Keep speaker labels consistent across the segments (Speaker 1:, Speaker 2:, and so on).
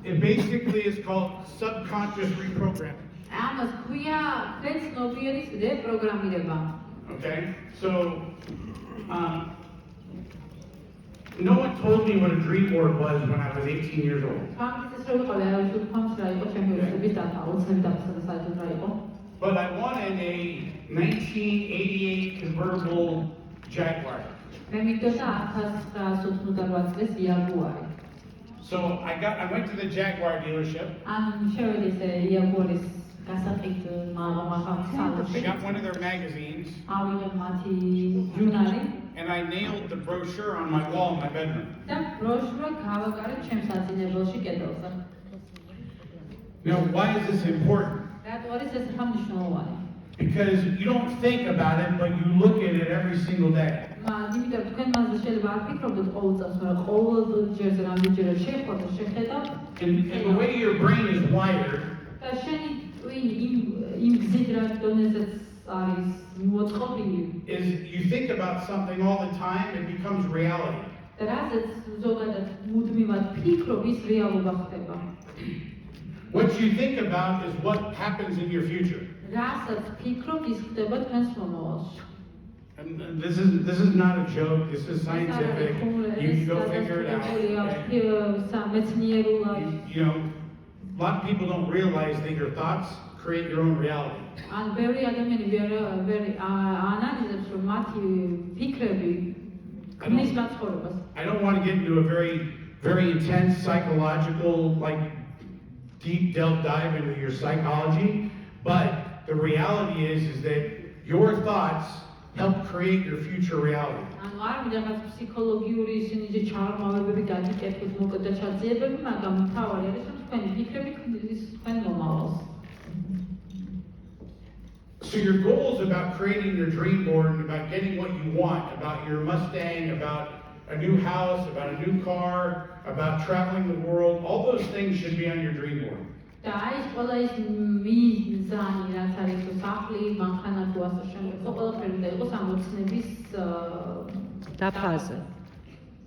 Speaker 1: It basically is called subconscious reprogramming.
Speaker 2: ამას ქვია ცნობიერის რეპროგრამირება.
Speaker 1: Okay? So, no one told me what a dream board was when I was 18 years old. But I wanted a 1988 convertible Jaguar. So I went to the Jaguar dealership. I got one of their magazines. And I nailed the brochure on my wall in my bedroom. Now, why is this important? Because you don't think about it, but you look at it every single day. And the way your brain is wired, is you think about something all the time, it becomes reality. What you think about is what happens in your future. And this is not a joke, this is scientific. You can go figure it out. You know, a lot of people don't realize that your thoughts create your own reality. I don't want to get into a very intense psychological, deep dive into your psychology, but the reality is that your thoughts help create your future reality. So your goals about creating your dream board and about getting what you want, about your Mustang, about a new house, about a new car, about traveling the world, all those things should be on your dream board.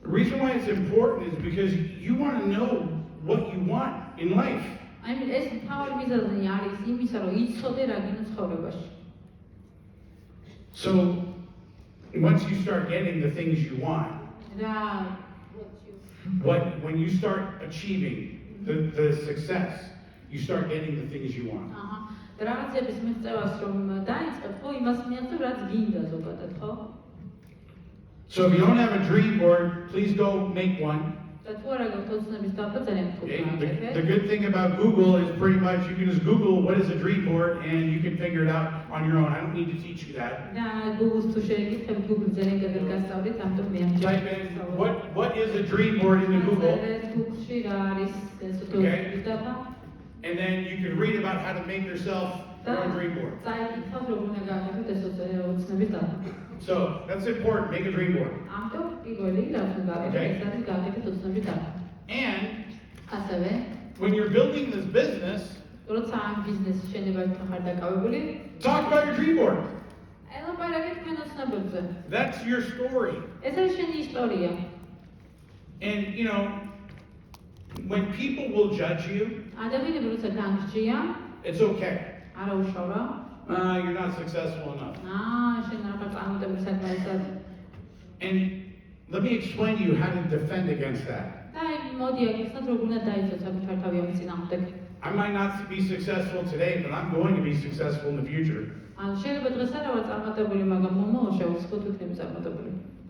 Speaker 1: The reason why it's important is because you want to know what you want in life. So once you start getting the things you want, when you start achieving the success, you start getting the things you want. So if you don't have a dream board, please go make one. Okay? The good thing about Google is pretty much you can just Google what is a dream board and you can figure it out on your own. I don't need to teach you that. Type in what is a dream board into Google. Okay? And then you can read about how to make yourself your own dream board. So that's important. Make a dream board. Okay? And when you're building this business, talk about your dream board. That's your story. And you know, when people will judge you, it's okay. You're not successful enough. And let me explain to you how to defend against that. I might not be successful today, but I'm going to be successful in the future.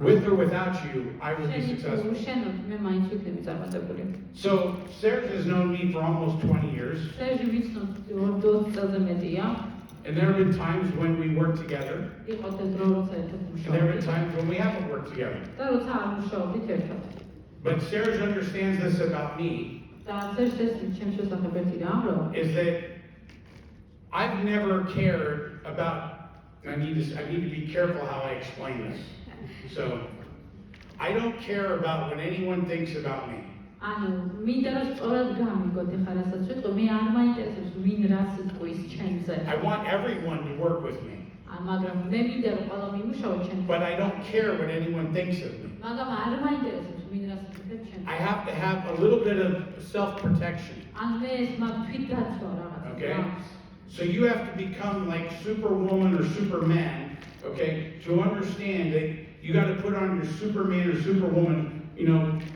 Speaker 1: With or without you, I will be successful. So Serge has known me for almost 20 years. And there have been times when we work together. And there have been times when we haven't worked together. But Serge understands this about me. Is that I've never cared about, I need to be careful how I explain this. So, I don't care about what anyone thinks about me. I want everyone to work with me. But I don't care what anyone thinks of me. I have to have a little bit of self-protection. Okay? So you have to become like Superwoman or Superman, okay, to understand that you got to put on your Superman or Superwoman,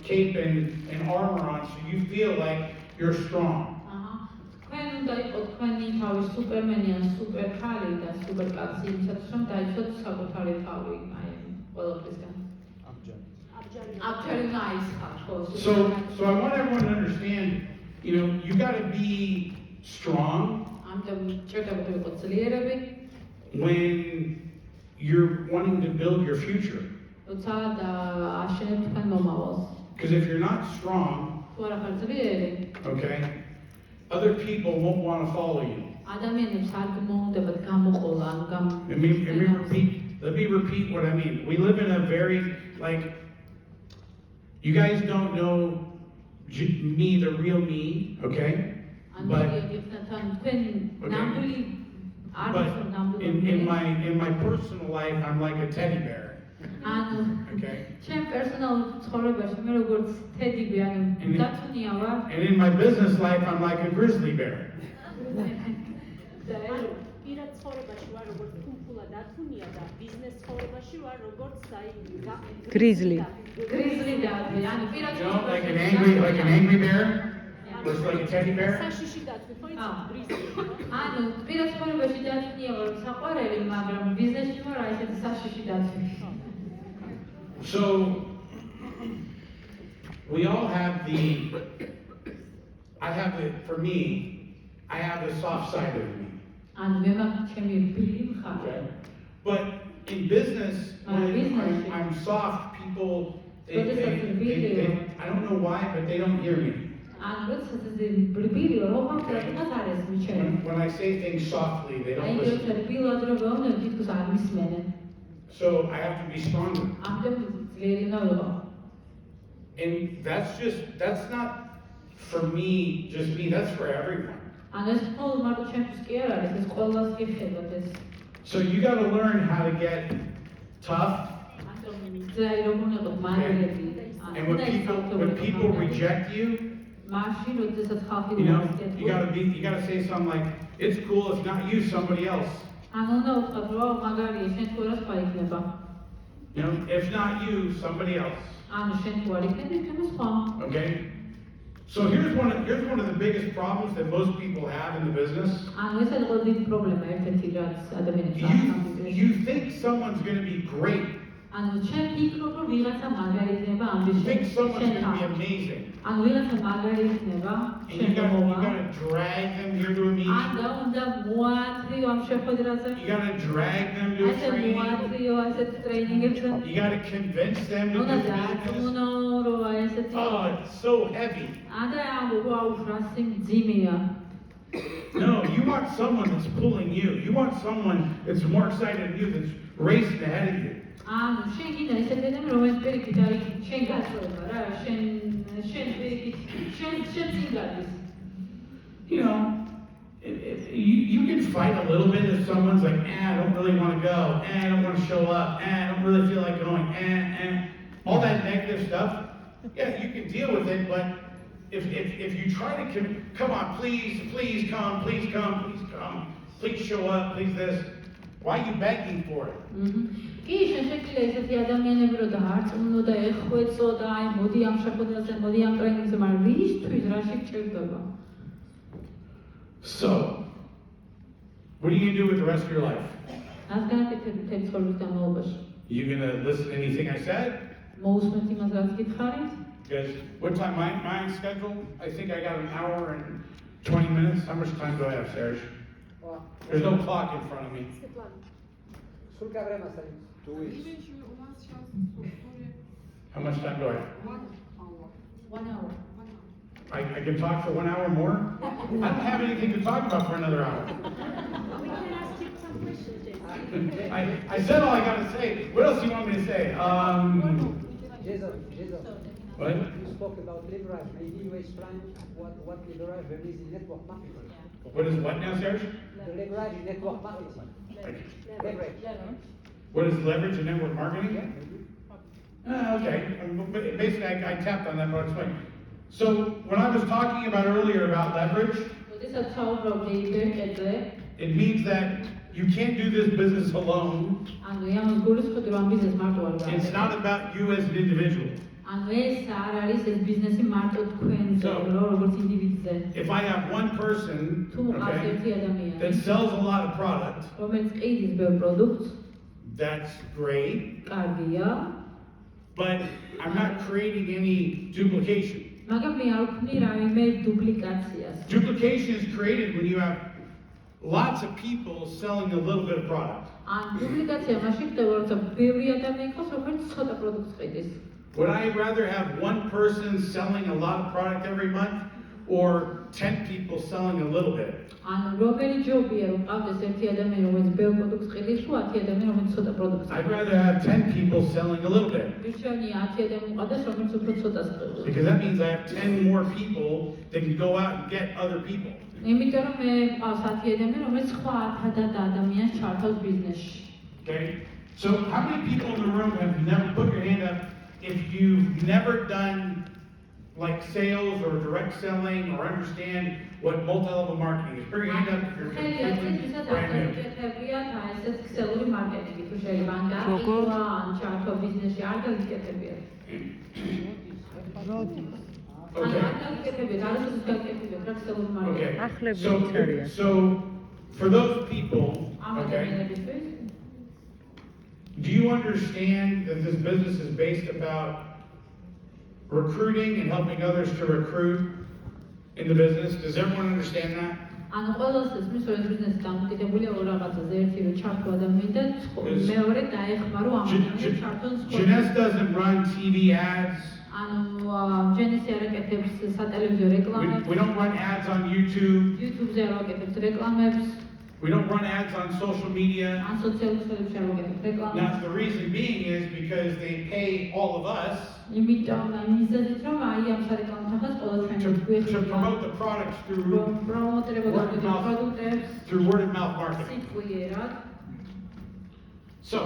Speaker 1: cape and armor on so you feel like you're strong. So I want everyone to understand, you got to be strong when you're wanting to build your future. Because if you're not strong, okay, other people won't want to follow you. Let me repeat what I mean. We live in a very, you guys don't know me, the real me, okay? But in my personal life, I'm like a teddy bear. Okay? And in my business life, I'm like a grizzly bear.
Speaker 3: Grizzly.
Speaker 1: Like an angry bear? Looks like a teddy bear? So, we all have for me, I have the soft side of me. Okay? But in business, when I'm soft, people, they, I don't know why, but they don't hear me. When I say things softly, they don't listen. So I have to be stronger. And that's not for me, just me, that's for everyone. So you got to learn how to get tough. Okay? And when people reject you, you gotta say something like, it's cool, if not you, somebody else. If not you, somebody else. Okay? So here's one of the biggest problems that most people have in the business. You think someone's going to be great. You think someone's going to be amazing. And you gotta drag them here to a meeting. You gotta drag them to a training. You gotta convince them to do business. Oh, it's so heavy. No, you want someone that's pulling you. You want someone that's more excited than you, that's racing ahead of you. You can fight a little bit if someone's like, I don't really want to go, I don't want to show up, I don't really feel like going, all that negative stuff. Yeah, you can deal with it, but if you try to come on, please come, please show up, please this. Why are you begging for it? So, what are you going to do with the rest of your life? You going to listen to anything I said? Because what time? My schedule? I think I got an hour and 20 minutes. How much time do I have, Serge? There's no clock in front of me.
Speaker 3: 2 weeks.
Speaker 1: How much time do I have?
Speaker 2: 1 hour.
Speaker 1: I can talk for 1 hour more? I don't have anything to talk about for another hour.
Speaker 4: We can ask you some questions, Jason.
Speaker 1: I said all I got to say. What else do you want me to say?
Speaker 5: Jason,
Speaker 1: What?
Speaker 5: you spoke about leverage. Maybe you explain what leverage there is in network marketing.
Speaker 1: What is what now, Serge?
Speaker 5: The leverage in network marketing. Leverage.
Speaker 1: What is leverage in network marketing? Okay, basically I tapped on that, but I'll explain. So when I was talking about earlier about leverage,
Speaker 2: როდესაც საუბრობდი ბერკეტზე,
Speaker 1: it means that you can't do this business alone.
Speaker 2: ანუ ამას გულისხმობ რომ ამ ბიზნესს მარტო არ
Speaker 1: It's
Speaker 2: გააკეთებ.
Speaker 1: not about you as an individual.
Speaker 2: ანუ ეს არ არის ეს ბიზნესი მარტო თქვენზე, როგორც ინდივიდზე.
Speaker 1: If I have one person,
Speaker 2: თუ მყავს
Speaker 1: okay,
Speaker 2: ერთი ადამიანი,
Speaker 1: that sells a lot of product,
Speaker 2: რომელიც ყიდის ბევრ პროდუქტს,
Speaker 1: that's great,
Speaker 2: კარგია,
Speaker 1: but I'm not creating any duplication.
Speaker 2: მაგრამ მე არ ვქნი რაიმე დუპლიკაციას.
Speaker 1: Duplication is created when you have lots of people selling a little bit of product.
Speaker 2: ან დუპლიკაცია მაშინ ხდება, როცა ბევრი ადამიანი ყავს, რომელიც ცოტა პროდუქტს ყიდის.
Speaker 1: Would I rather have one person selling a lot of product every month or 10 people selling a little bit?
Speaker 2: ანუ რომელი ჯობია რომ ყავდეს ერთი ადამიანი, რომელიც ბევრ პროდუქტს ყიდის, თუ 10 ადამიანი, რომელიც ცოტა პროდუქტს
Speaker 1: I'd rather have 10 people selling a little bit.
Speaker 2: მირჩევნია 10 ადამიანი ყავდეს, რომელიც უფრო ცოტას ყიდულობს.
Speaker 1: Because that means I have 10 more people that can go out and get other people.
Speaker 2: იმიტომ რომ მე ყავს 10 ადამიანი, რომელიც სხვა 10 ადამიანს ჩართავს ბიზნესში.
Speaker 1: Okay? So how many people in the room have never put your hand up if you've never done like sales or direct selling or understand what multi-level marketing is? Put your hand up if you're completely brand new.
Speaker 2: კეთებიათ ესეც ქსელური მარკეტინგი თუ შეიძლება ან გაიყვა ან ჩართო ბიზნესში არ გაგიკეთებიათ.
Speaker 1: Okay. So for those people, okay, do you understand that this business is based about recruiting and helping others to recruit in the business? Does everyone understand that?
Speaker 2: ანუ ყველას ისმის რომ ბიზნესი დამოკიდებულია ორ რაღაცაზე, ერთი რომ ჩართო ადამიანი და მეორე დაეხმარო ამ ადამიანს ჩართონ სხვა.
Speaker 1: Janice doesn't run TV ads.
Speaker 2: ანუ ჯენესი არ აკეთებს სატელევიზიო რეკლამებს.
Speaker 1: We don't run ads on YouTube.
Speaker 2: YouTube-ზე არ აკეთებს რეკლამებს.
Speaker 1: We don't run ads on social media.
Speaker 2: ან სოციალურ ქსელებში არ აკეთებს რეკლამებს.
Speaker 1: Now the reason being is because they pay all of us
Speaker 2: იმიტომ მიზეზით რომ აი ამ სარეკლამო თანხას ყველა ჩვენი
Speaker 1: to
Speaker 2: გვეხება.
Speaker 1: promote the products through
Speaker 2: პრომოტერება გაგვიდგება პროდუქტებს.
Speaker 1: through word of mouth marketing.
Speaker 2: სიტყვიერად.
Speaker 1: So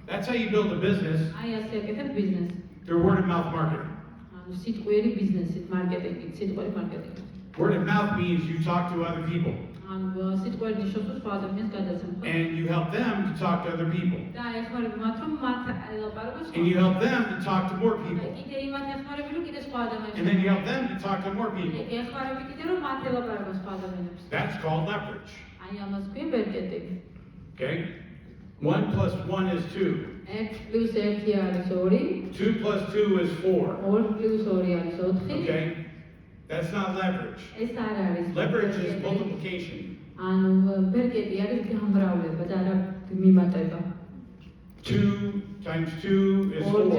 Speaker 1: that's how you build a business,
Speaker 2: აი ასე აკეთებ ბიზნესს.
Speaker 1: through word of mouth marketing.
Speaker 2: ანუ სიტყვიერი ბიზნესით, მარკეტინგით, სიტყვიერი მარკეტინგით.
Speaker 1: Word of mouth means you talk to other people
Speaker 2: ანუ სიტყვიერი ნიშნავს რომ სხვა ადამიანს გადაცემ.
Speaker 1: and you help them to talk to other people
Speaker 2: და ეხმარებ მათ რომ მათ ელაპარაკოს.
Speaker 1: and you help them to talk to more people
Speaker 2: კიდე იმათ ეხმარები რომ კიდე სხვა ადამიანს.
Speaker 1: and then you help them to talk to more people.
Speaker 2: ეხმარები კიდე რომ მათ ელაპარაკოს სხვა ადამიანებს.
Speaker 1: That's called leverage.
Speaker 2: აი ამას ქვია ბერკეტი.
Speaker 1: Okay? 1 plus 1 is 2.
Speaker 2: 1 + 1 არის 2.
Speaker 1: 2 plus 2 is 4.
Speaker 2: 2 + 2 არის 4.
Speaker 1: Okay? That's not leverage.
Speaker 2: ეს არ არის.
Speaker 1: Leverage is multiplication.
Speaker 2: ანუ ბერკეტი არის გამრავლება და არა მიმატება.
Speaker 1: 2 times 2 is 4.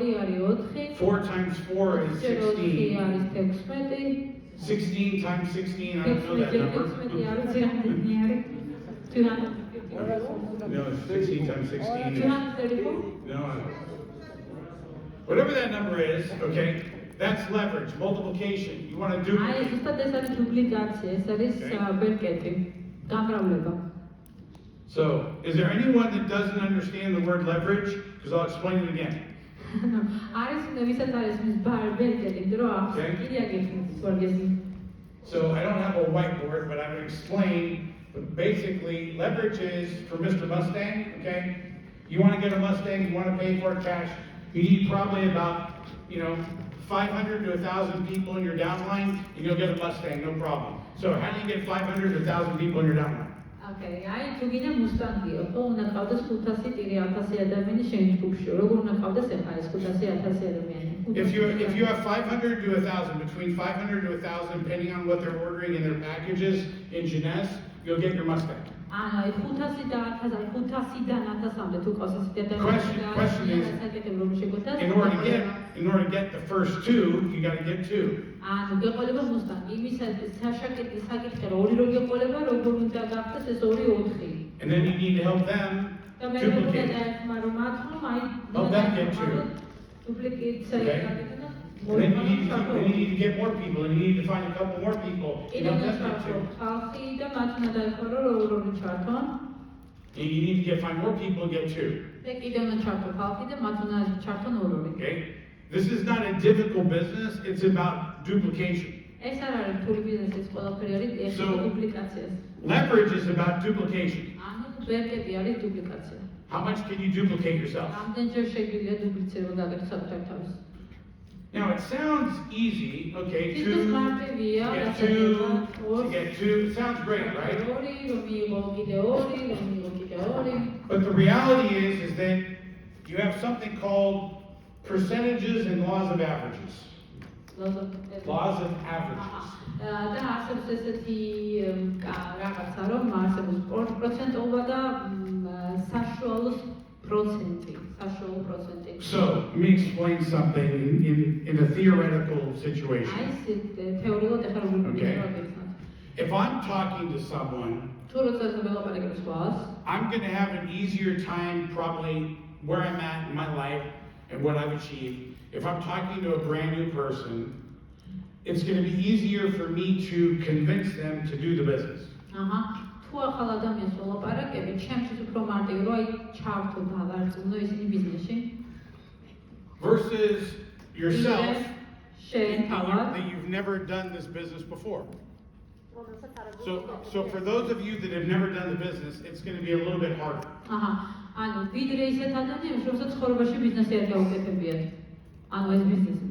Speaker 2: 2 არის 4.
Speaker 1: 4 times 4 is 16.
Speaker 2: არის 16.
Speaker 1: 16 times 16, I don't know that number.
Speaker 2: 16 არის რამდენი არის? 250.
Speaker 1: No, it's 16 times 16.
Speaker 2: 234.
Speaker 1: No, I don't. Whatever that number is, okay, that's leverage, multiplication. You want to
Speaker 2: აი
Speaker 1: duplicate.
Speaker 2: ზუსტად ეს არის დუპლიკაცია, ეს არის ბერკეტი, გამრავლება.
Speaker 1: So, is there anyone that doesn't understand the word leverage? Because I'll explain it again.
Speaker 2: არის ვისაც არის მის ბერკეტი, დრო აქვს
Speaker 1: Okay.
Speaker 2: კიდე აგიხსნის ვარგესი.
Speaker 1: So I don't have a whiteboard, but I'm going to explain. But basically, leverage is for Mr. Mustang, okay? You want to get a Mustang, you want to pay for it cash, you need probably about, 500 to 1,000 people in your downline, and you'll get a Mustang, no problem. So how do you get 500 to 1,000 people in your downline?
Speaker 2: Okay, აი თუ გინდა მუსტანგიო, ხო უნდა ყავდეს 500 ტირი 1000 ადამიანი შენ ჯგუფში. როგორ უნდა ყავდეს ახლა ეს 500 1000 ადამიანი?
Speaker 1: If you have 500 to 1,000, between 500 to 1,000, depending on what they're ordering in their packages in Janice, you'll get your Mustang.
Speaker 2: ანუ აი 500 და 1000, 500-დან 1000-მდე თუ ყავს ეს
Speaker 1: Question is, in order to get the first two, you got to get two.
Speaker 2: ანუ გეყოლება მუსტანგი, იმისათვის საკითხი რომ ორი რო გეყოლება, როგორ უნდა გახდეს ეს 2-4.
Speaker 1: And then you need to help them
Speaker 2: და მე როგორ
Speaker 1: duplicate.
Speaker 2: დაეხმარო მათ რომ აი
Speaker 1: Help them get two.
Speaker 2: დუპლიკაცია
Speaker 1: Okay.
Speaker 2: აკეთე და
Speaker 1: And then you need to get more people, and you need to find a couple more people.
Speaker 2: კიდე უნდა ჩართო ხალხი და მათ უნდა დაეხმარო რომ ორი ჩართონ.
Speaker 1: And you need to find more people to get two.
Speaker 2: და კიდევ უნდა ჩართო ხალხი და მათ უნდა ჩართონ ორ-ორი.
Speaker 1: Okay? This is not a difficult business, it's about duplication.
Speaker 2: ეს არ არის რთული ბიზნესი, ეს ყველაფერი არის ეხება დუპლიკაციას.
Speaker 1: Leverage is about duplication.
Speaker 2: ანუ ვერკეტი არის დუპლიკაცია.
Speaker 1: How much can you duplicate yourself?
Speaker 2: რამდენჯერ შეგვიძლია დუპლიცირება გაკეთო საკუთარ თავს?
Speaker 1: Now it sounds easy, okay,
Speaker 2: Business marketing-ია,
Speaker 1: to get two, it sounds great, right?
Speaker 2: ორი, რომ მიიღო კიდე ორი, რომ მიიღო კიდე ორი.
Speaker 1: But the reality is that you have something called percentages and laws of averages. Laws of averages.
Speaker 2: და არსებობს ესეთი რაღაცა, რომ არსებობს პროცენტობა და საშუალო პროცენტი.
Speaker 1: So, let me explain something in a theoretical situation.
Speaker 2: აი ეს თეორიულად ახლა როგორ
Speaker 1: Okay.
Speaker 2: ვიგებთ?
Speaker 1: If I'm talking to someone,
Speaker 2: თუ როცა ველაპარაკებს სხვას,
Speaker 1: I'm going to have an easier time probably where I'm at in my life and what I've achieved. If I'm talking to a brand new person, it's going to be easier for me to convince them to do the business.
Speaker 2: თუ ახალ ადამიანს ველაპარაკები, ჩემთვის უფრო მარტივი რომ აი ჩავთო დავარწმუნო ისინი ბიზნესში.
Speaker 1: Versus yourself,
Speaker 2: შენ თავად.
Speaker 1: that you've never done this business before. So for those of you that have never done the business, it's going to be a little bit harder.
Speaker 2: ანუ ვიდრე ისეთ ადამიანებს, რომელსაც ცხოვრებაში ბიზნესი არ გაუკეთებიათ. ანუ ეს ბიზნესი.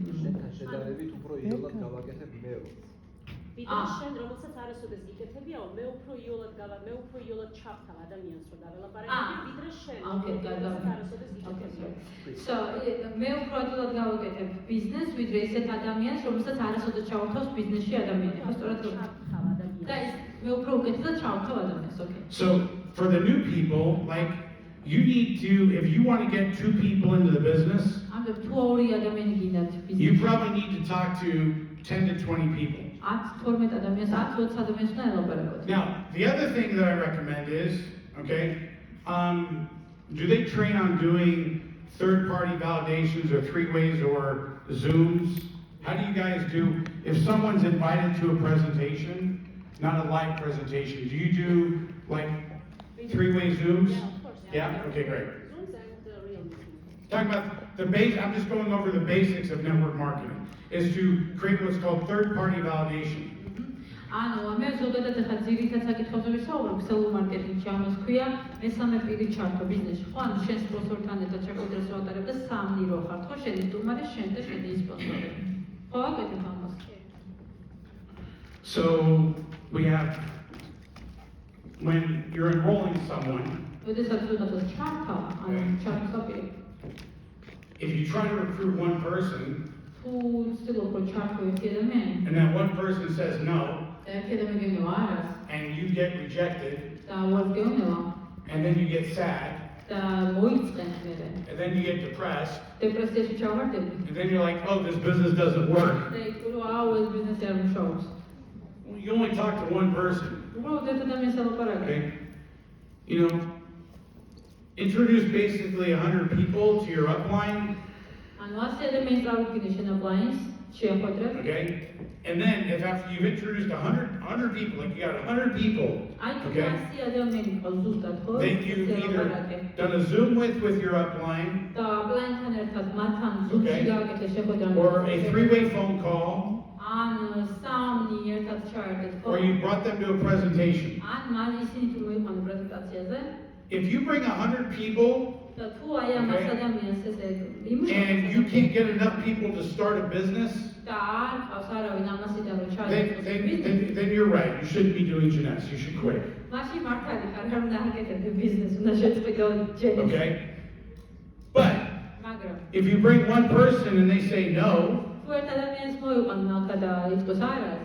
Speaker 5: შედარებით უფრო იოლად გავაკეთებ მე.
Speaker 4: ვიდრე შენ რომელსაც არასოდეს გიკეთებიაო, მე უფრო იოლად ჩავთავ ადამიანს რომ დაველაპარაკები, ვიდრე შენ რომელსაც არასოდეს გიკეთებიაო.
Speaker 2: So, მე უფრო ადვილად გავაკეთებ ბიზნეს, ვიდრე ისეთ ადამიანს, რომელსაც არასოდეს ჩავთავს ბიზნესში ადამიანი. ხო, სწორად რომ
Speaker 4: ჩავთავ ადამიანს.
Speaker 2: და მე უფრო უკეთესად ჩავთავ ადამიანს, okay.
Speaker 1: So for the new people, like you need to, if you want to get two people into the business,
Speaker 2: ანუ თუ ორი ადამიანი გინდათ
Speaker 1: you
Speaker 2: ბიზნესში.
Speaker 1: probably need to talk to 10 to 20 people.
Speaker 2: 10-12 ადამიანს, 10-20 ადამიანს უნდა ელაპარაკოთ.
Speaker 1: Now, the other thing that I recommend is, okay, do they train on doing third-party validations or three-ways or Zooms? How do you guys do, if someone's invited to a presentation, not a live presentation, do you do like three-way Zooms?
Speaker 4: Yeah, of course.
Speaker 1: Yeah? Okay, great.
Speaker 4: Zooms and real meetings.
Speaker 1: Talking about the base, I'm just going over the basics of network marketing, is to create what's called third-party validation.
Speaker 2: ანუ მე ზოგადად ახლა ძირითად საკითხებზე ვისაუბრებ, სელულ მარკეტინგში ამას ქვია მესამე პირი ჩართო ბიზნესში. ხო, ანუ შენ სპონსორთან ერთად შეხვედრას ვატარებ და სამნი რო ხართ, ხო, შენი სტუმარი, შენ და შენი სპონსორი. ხო, აკეთებ ამას.
Speaker 1: So we have, when you're enrolling someone,
Speaker 2: როდესაც ვიღაცას ჩართავ, ანუ ჩართო პირი.
Speaker 1: if you try to recruit one person,
Speaker 2: თუ ვცდილობ რომ ჩართო ერთი ადამიანი,
Speaker 1: and that one person says no,
Speaker 2: და ერთი ადამიანი გეუბნება არას,
Speaker 1: and you get rejected,
Speaker 2: და უარს გეუბნება,
Speaker 1: and then you get sad,
Speaker 2: და მოიწყენ მერე.
Speaker 1: and then you get depressed,
Speaker 2: დეპრესიაში ჩავარდები.
Speaker 1: and then you're like, oh, this business doesn't work.
Speaker 2: და იტყვი რომ აუ ეს ბიზნესი არ მუშაობს.
Speaker 1: Well, you only talk to one person,
Speaker 2: უბრალოდ ერთ ადამიანს ელაპარაკე.
Speaker 1: okay? You know, introduce basically 100 people to your upline,
Speaker 2: ანუ 100 ადამიანს წავიდგინე შენ აპლაინს, შეახვედრებ.
Speaker 1: okay? And then if after you've introduced 100 people, like you got 100 people,
Speaker 2: აი თუ
Speaker 1: okay?
Speaker 2: 100 ადამიანი ყავს ზუსტად, ხო?
Speaker 1: Then you've either done a Zoom with your upline,
Speaker 2: და აპლაინთან ერთად მათთან ზუსტი
Speaker 1: Okay.
Speaker 2: გააკეთე შეხვედრა.
Speaker 1: or a three-way phone call,
Speaker 2: ან სამნი ერთად ჩაერთეთ, ხო?
Speaker 1: or you brought them to a presentation.
Speaker 2: ან მან ისინი თუ მოიყვანო პრეზენტაციაზე
Speaker 1: If you bring 100 people
Speaker 2: და თუ აი ამას
Speaker 1: Okay.
Speaker 2: ადამიანს ესე
Speaker 1: and you can't get enough people to start a business,
Speaker 2: და არ ყავს არავინ ამასიდან რომ
Speaker 1: then,
Speaker 2: ჩაერთოს
Speaker 1: then,
Speaker 2: ბიზნესი.
Speaker 1: then, then you're right. You shouldn't be doing Jeunesse. You should quit.
Speaker 2: მაშინ მართალი არ უნდა აკეთებდე ბიზნესს, უნდა შეწყვიტო ჯენესი.
Speaker 1: Okay? But
Speaker 2: მაგრამ
Speaker 1: if you bring one person and they say no,
Speaker 2: თუ ერთ ადამიანს მოიყვანო ახლა და იტყვის არას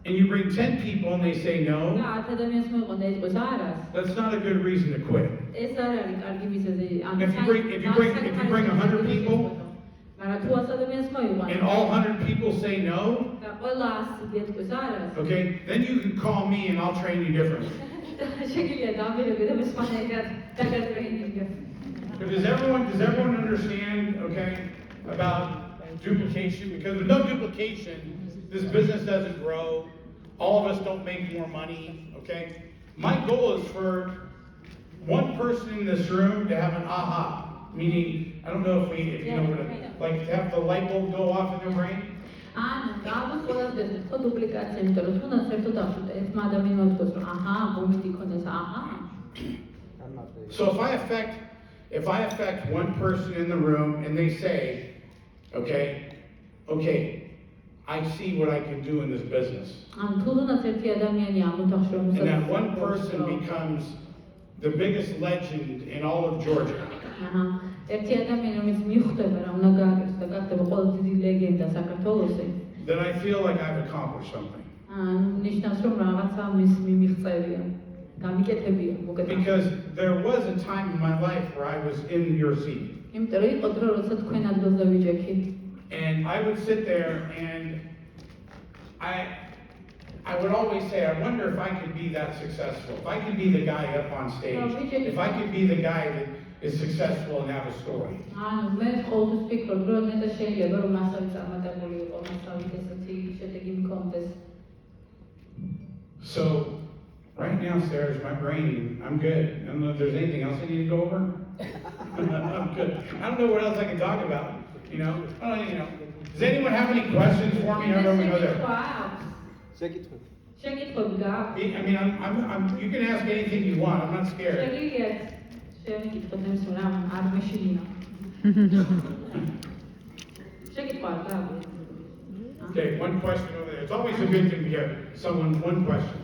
Speaker 1: and you bring 10 people and they say
Speaker 2: და
Speaker 1: no,
Speaker 2: 10 ადამიანს მოიყვანო და იტყვის არას,
Speaker 1: that's not a good reason to quit.
Speaker 2: ეს არ არის კარგი მიზეზი. ანუ
Speaker 1: If you bring 100 people,
Speaker 2: მაგრამ თუ 100 ადამიანს მოიყვანო
Speaker 1: and all 100 people say no,
Speaker 2: და ყველა 100 იტყვის არას,
Speaker 1: okay, then you can call me and I'll train you differently.
Speaker 2: შეგიძლია დამირეკო და მე სხვანაირად დაგატრეინინგო.
Speaker 1: But does everyone understand, okay, about duplication? Because with no duplication, this business doesn't grow. All of us don't make more money, okay? My goal is for one person in this room to have an aha, meaning, I don't know if you know what like to have the light bulb go off in their brain. So if I affect one person in the room and they say, okay, I see what I can do in this business. And that one person becomes the biggest legend in all of Georgia. Then I feel like I've accomplished something. Because there was a time in my life where I was in your seat. And I would sit there and I would always say, I wonder if I could be that successful. If I could be the guy up on stage. If I could be the guy that is successful and have a story. So, right now, Sarah, my brain, I'm good. I don't know if there's anything else I need to go over. I'm good. I don't know what else I can talk about. You know? Does anyone have any questions for me? I don't know if we go there. I mean, you can ask anything you want. I'm not scared. Okay, one question over there. It's always a good thing to get someone one question.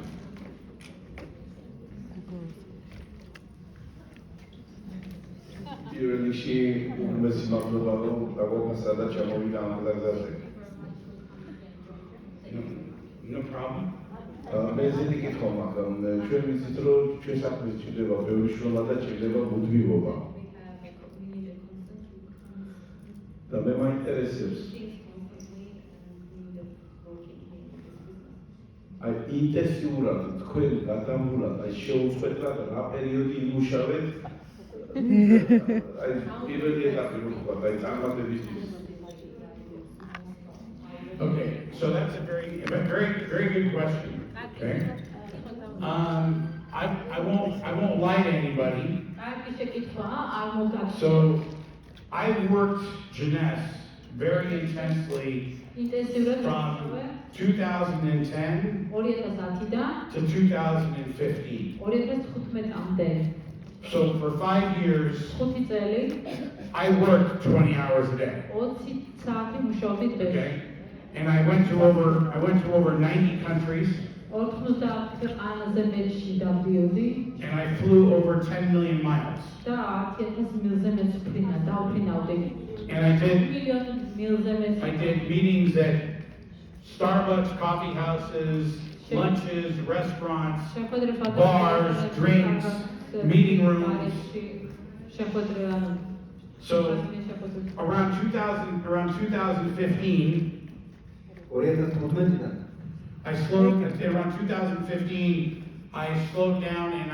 Speaker 1: No problem.
Speaker 3: ინტენსიურად თქვენ გადამურად აი შეუწყვეტად რა პერიოდი იმუშავეთ აი პირველი ეტაპი რო თქვა აი წარმატებისთვის.
Speaker 1: Okay, so that's a very good question. Okay, I won't lie to anybody. So I worked Jeunes very intensely from 2010 to 2015. So for 5 years, I worked 20 hours a day. Okay, and I went to over 90 countries. And I flew over 10 million miles. And I did meetings at Starbucks, coffee houses, lunches, restaurants, bars, drinks, meeting rooms. So around 2015, around 2015, I slowed down and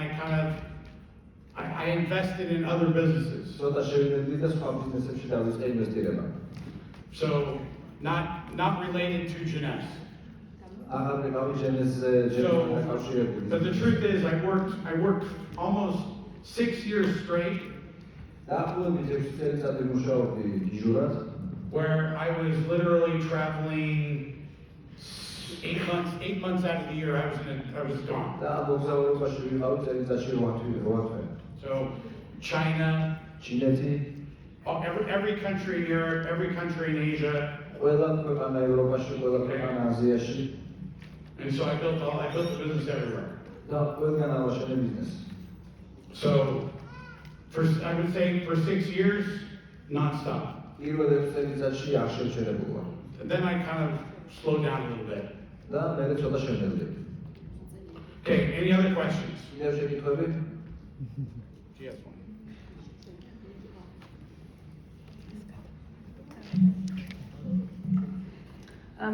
Speaker 1: I invested in other businesses. So not related to Jeunes. But the truth is, I worked almost 6 years straight, where I was literally traveling 8 months out of the year. I was gone. So China, every country in Europe, every country in Asia. And so I built the business everywhere. So I would say for 6 years, nonstop. And then I kind of slowed down a little bit. Okay, any other questions? She has one.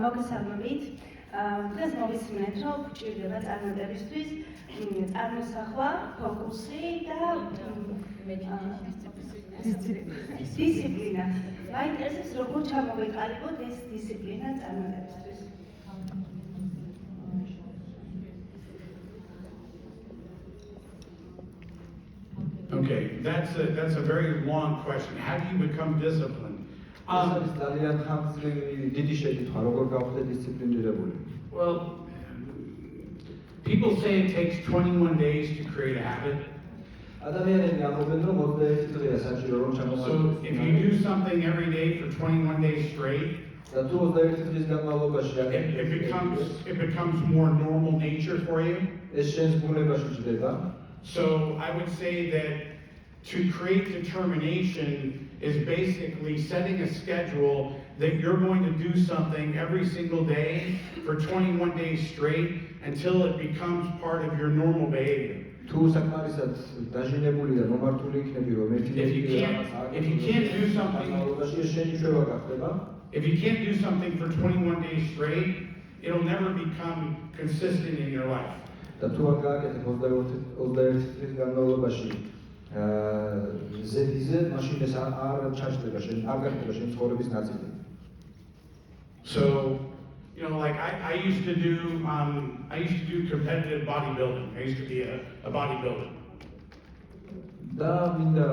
Speaker 6: მოგესალმებით. დღეს მოვისმენთ, რომ გვჭირდება წარმატებისთვის წარმოსახვა, ფოკუსი და დისციპლინა. მაინტერესებს, როგორ ჩამოვეყალიბოთ ეს დისციპლინა წარმატებისთვის.
Speaker 1: Okay, that's a very long question. How do you become disciplined?
Speaker 7: ეს ძალიან ხანგრძლივი დიდი შეკითხვა, როგორ გავხდე დისციპლინირებული.
Speaker 1: Well, people say it takes 21 days to create a habit.
Speaker 7: ადამიანები ამბობენ, რომ 21 დღეა საჭირო, რომ
Speaker 1: So
Speaker 7: ჩამოყალიბდეს.
Speaker 1: if you do something every day for 21 days straight,
Speaker 7: და თუ 21 დღის განმავლობაში
Speaker 1: it becomes more normal nature for you.
Speaker 7: ეს შენს ბუნებაში ჯდება.
Speaker 1: So I would say that to create determination is basically setting a schedule that you're going to do something every single day for 21 days straight until it becomes part of your normal behavior.
Speaker 7: თუ საკმარისად დაჟინებული და მომართული იქნები, რომ ერთი
Speaker 1: If you can't do something,
Speaker 7: განმავლობაში ეს შენი შვება გახდება.
Speaker 1: if you can't do something for 21 days straight, it'll never become consistent in your life.
Speaker 7: და თუ არ გააკეთებ 21 დღის განმავლობაში ზედიზე, მაშინ ეს არ ჩაჭდება შენ, არ გახდება შენი ცხოვრების ნაწილი.
Speaker 1: So, you know, like I used to do competitive bodybuilding. I used to be a bodybuilder.
Speaker 7: და მინდა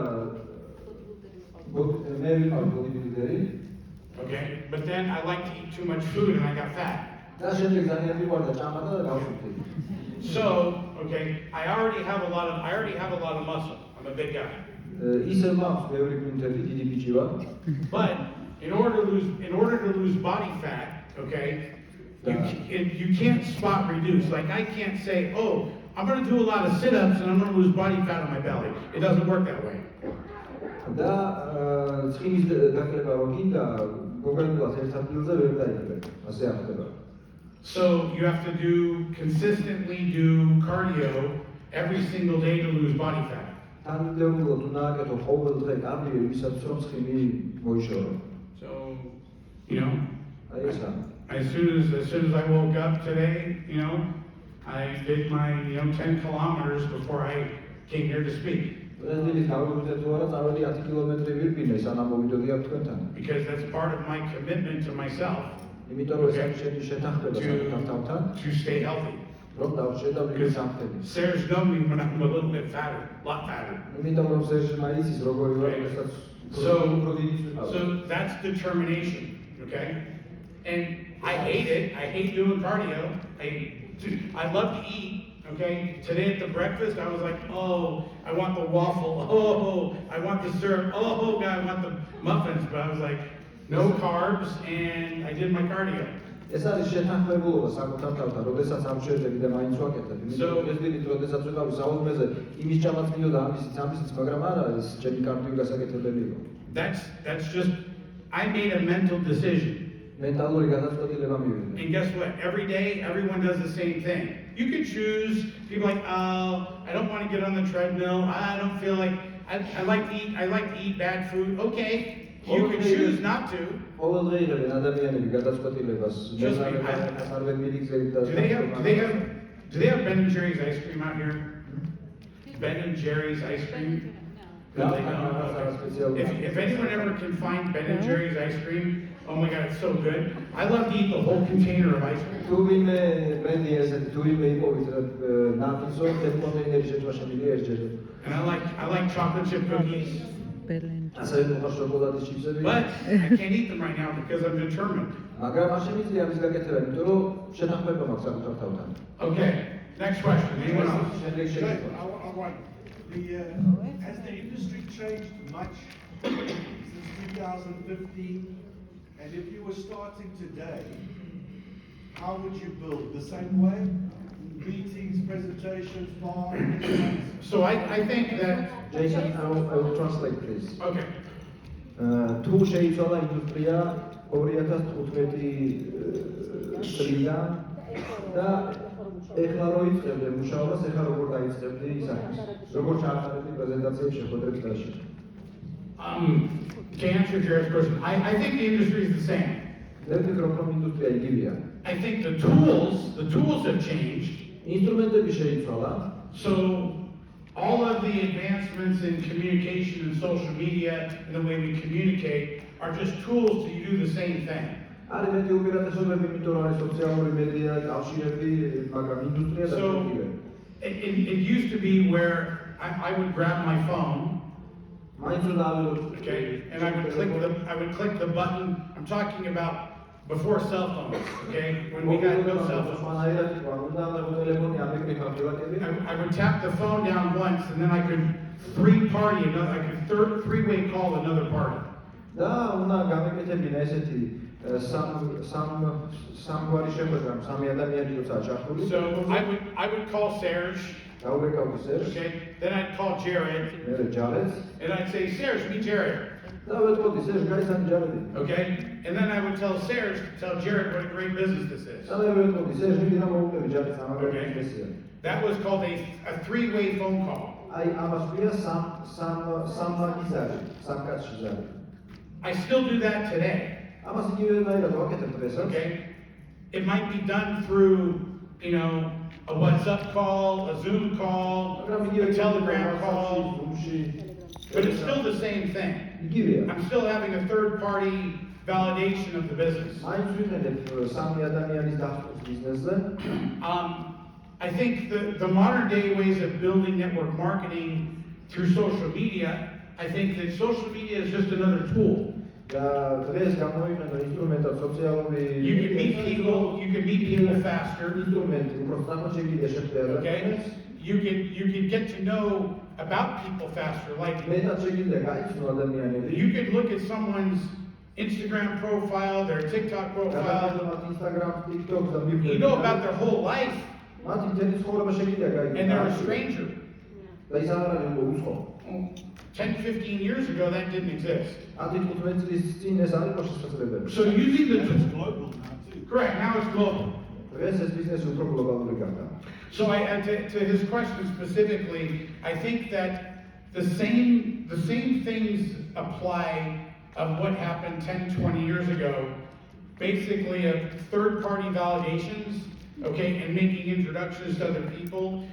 Speaker 7: მე ვიყავ ბოდიბილდერი.
Speaker 1: Okay, but then I like to eat too much food and I got fat.
Speaker 7: და შემდეგ ძალიან მიყვარდა ჭამა და გავშუქდი.
Speaker 1: So, okay, I already have a lot of muscle. I'm a big guy.
Speaker 7: ისევ მაქვს ბევრი გუნდები, დიდი ბიჭი ვარ.
Speaker 1: But in order to lose body fat, okay, you can't spot reduce. Like I can't say, oh, I'm going to do a lot of sit-ups and I'm going to lose body fat on my belly. It doesn't work that way.
Speaker 7: და ცხიმის დაკლება რო გინდა, გოგონილას ერთ ადგილზე ვერ დაიწყებ. ასე არ ხდება.
Speaker 1: So you have to consistently do cardio every single day to lose body fat.
Speaker 7: თანმიმდევრულად უნდა აკეთო ყოველ დღე კარდიო იმისათვის რომ ცხიმი მოიშორო.
Speaker 1: So, you know,
Speaker 7: აი ესა.
Speaker 1: as soon as I woke up today, you know, I did my 10 kilometers before I came here to speak.
Speaker 7: დღეს გავიგზავნე თუ არა წავედი 10 კილომეტრი ვირბინე სანამ მოვიდოდია თქვენთან.
Speaker 1: Because that's part of my commitment to myself.
Speaker 7: იმიტომ რომ ეს შენი შეთანხმება საკუთარ
Speaker 1: to stay healthy.
Speaker 7: რომ დავშე და ვიგზავნები.
Speaker 1: Sarah's known me when I'm a little bit fatter, a lot fatter.
Speaker 7: იმიტომ რომ სერჟი მაიცის როგორი ვარ, ესაც
Speaker 1: So that's determination, okay? And I hate it. I hate doing cardio. I love to eat. Okay, today at the breakfast, I was like, oh, I want the waffle. Oh, I want the syrup. Oh, God, I want the muffins. But I was like, no carbs, and I did my cardio.
Speaker 7: ეს არის შეთანხმებულობა საკუთარ თავთან, როდესაც ამ შედეგი და მაინც ვაკეთებ. ეს დილით როდესაც ვიყავი საუბრზე, იმის ჭამაც მინდოდა ამისიც, მაგრამ არა ეს ჩემი კარდიო გასაკეთებელი იყო.
Speaker 1: That's just, I made a mental decision.
Speaker 7: მენტალური გადაწყვეტილება მივიღე.
Speaker 1: And guess what? Every day, everyone does the same thing. You can choose. People like, oh, I don't want to get on the treadmill. I don't feel like I like to eat bad food. Okay, you can choose not to.
Speaker 7: ყოველ დღე იღებენ ადამიანები გადაწყვეტილებას.
Speaker 1: Do they have Ben and Jerry's ice cream out here? Ben and Jerry's ice cream? If anyone ever can find Ben and Jerry's ice cream, oh my God, it's so good. I love to eat the whole container of ice cream.
Speaker 7: თუ ვინმე ბრენდი ესეთი, თუ ვინმე იპოვით ნაფისო, ეს კონტეინერი შეჭვაშებული ერთჯერზე.
Speaker 1: And I like chocolate chip cookies.
Speaker 7: ასევე მოყავს შოკოლადის ჩიპსები.
Speaker 1: But I can't eat them right now because I'm determined.
Speaker 7: მაგრამ არ შემიძლია ამის გაკეთება, იმიტომ რომ შეთანხმება მაქვს საკუთარ თავთან.
Speaker 1: Okay, next question. Anyone else?
Speaker 7: შემდეგ შეკითხვა.
Speaker 8: Has the industry changed much since 2015? And if you were starting today, how would you build? The same way? Meetings, presentations, bars?
Speaker 1: So I think that,
Speaker 7: Jason, I will translate please.
Speaker 1: okay,
Speaker 7: თუ შეიცვალა ინდუსტრია 2015 წლიდან და ეხლა რო იწყებდი მუშაობას, ეხლა როგორ დაიწყებდი ისახის? როგორ ჩაახარებდი პრეზენტაციებს შეხვედრებს დაში?
Speaker 1: to answer Jared's question, I think the industry is the same.
Speaker 7: მე ვფიქრობ, რომ ინდუსტრია იგივეა.
Speaker 1: I think the tools have changed.
Speaker 7: ინსტრუმენტები შეიცვალა.
Speaker 1: So all of the advancements in communication and social media and the way we communicate are just tools to do the same thing.
Speaker 7: არის მეტი უპირატესობები, იმიტომ რომ არის სოციალური მედია, კავშირები, მაგრამ ინდუსტრია და
Speaker 1: So it used to be where I would grab my phone Okay, and I would click the button. I'm talking about before cell phones. Okay, when we got no cell phones. I would tap the phone down once, and then I could three-way call another party. So I would call Serge. Okay, then I'd call Jared. And I'd say, Serge, meet Jared. Okay, and then I would tell Jared what a great business this is. Okay, that was called a three-way phone call. I still do that today. Okay, it might be done through, a WhatsApp call, a Zoom call, a Telegram call, but it's still the same thing. I'm still having a third-party validation of the business. I think the modern-day ways of building network marketing through social media, I think that social media is just another tool. You can meet people faster. Okay? You can get to know about people faster. Like you can look at someone's Instagram profile, their TikTok profile. You know about their whole life. And they're a stranger. 10, 15 years ago, that didn't exist. So using the
Speaker 8: It's global now too.
Speaker 1: correct, now it's global. So to his question specifically, I think that the same things apply of what happened 10, 20 years ago. Basically, of third-party validations, okay, and making introductions to other people,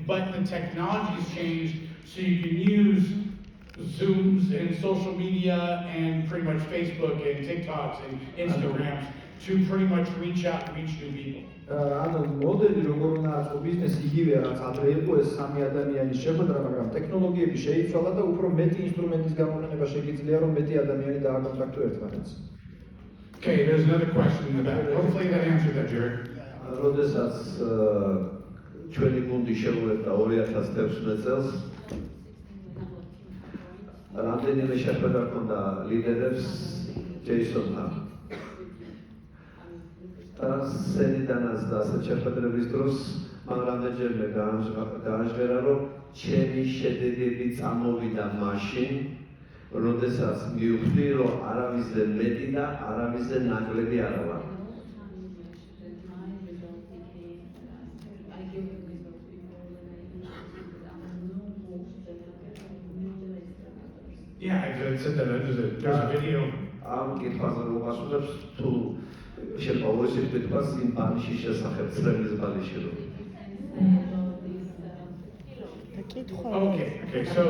Speaker 1: but the technology's changed, so you can use Zooms and social media and pretty much Facebook and TikToks and Instagrams to pretty much reach out and reach new people.
Speaker 7: მოდელი როგორ უნდა აწყო ბიზნესი იგივე რაც ადრე იყო ეს სამი ადამიანის შეხვედრა, მაგრამ ტექნოლოგიები შეიცვალა და უფრო მეტი ინსტრუმენტის გამოყენება შეგიძლია რომ მეტი ადამიანი დააკონტაქტო ერთმანეთს.
Speaker 1: Okay, there's another question in the back. Hopefully that answered that, Jared.
Speaker 9: როდესაც ჩვენი გუნდი შეუერთდა 2016 წელს რამდენიმე შეხვედრა ჰქონდა ლიდერებს ჯეისონთან. სენიდანაც და ასეთ შეხვედრების დროს მან რამდენჯერმე გააჟღერა, რომ ჩემი შედეგები წამოვიდა მაშინ, როდესაც მივხვდი, რომ არავისზე მეტი და არავისზე ნაკლები არ ვარ.
Speaker 1: Yeah, I said that there's a video.
Speaker 9: ამ კითხვაზე რომ ვასრულებს თუ შეყავოსით თქვას იმ ბანიშის შესახებ წრეების ბანიში რომ
Speaker 1: Okay, so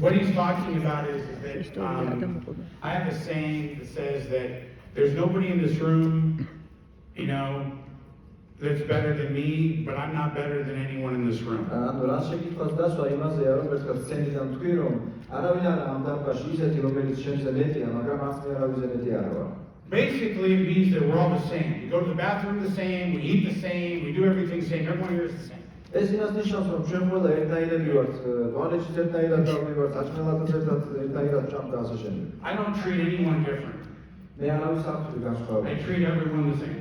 Speaker 1: what he's talking about is that I have a saying that says that there's nobody in this room, that's better than me, but I'm not better than anyone in this room.
Speaker 7: ანუ რა შეკითხვას დასვა იმაზეა, რომ ერთხელ სცენიდან თქვი, რომ არავინ არა ამ დარბაზში ისეთი, რომელიც შენზე მეტია, მაგრამ არც მე არავისზე მეტი არ ვარ.
Speaker 1: Basically, it means that we're all the same. We go to the bathroom the same, we eat the same, we do everything the same. Everyone here is the same.
Speaker 7: ეს იმას ნიშნავს, რომ ჩვენ ყველა ერთნაირები ვართ, ტუალეტშიც ერთნაირად დავდივართ, საჭმელადაც ერთნაირად ვჭამთ და ასე შემდეგ.
Speaker 1: I don't treat anyone different.
Speaker 7: მე არავის არ ვთვლი განსხვავებით.
Speaker 1: I treat everyone the same.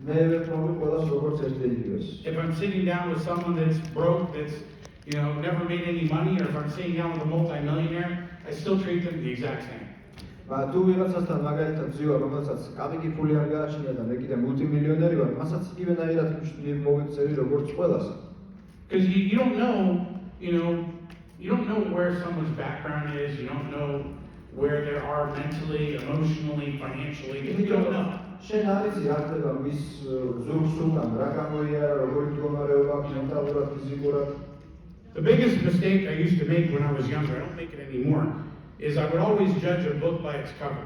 Speaker 7: მე ვეთმობი ყველას როგორც ერთი იგივეს.
Speaker 1: If I'm sitting down with someone that's broke, that's never made any money, or if I'm sitting down with a multi-millionaire, I still treat them the exact same.
Speaker 7: თუ ვიღაცასთან მაგალითად ვზივარ, რომელსაც კაპიკი ფული არ გააჩნია და მე კიდე მულტიმილიონერი ვარ, მასაც იგივენაირად მოვიწევი როგორც ყველას.
Speaker 1: Because you don't know, you don't know where someone's background is, you don't know where they are mentally, emotionally, financially, you don't know.
Speaker 7: შენ არ იცი რა ხდება მის ზურგს უკან, რა გამოიარა, როგორი მდგომარეობა აქვს მენტალურად, ფიზიკურად.
Speaker 1: The biggest mistake I used to make when I was younger, I don't make it anymore, is I would always judge a book by its cover.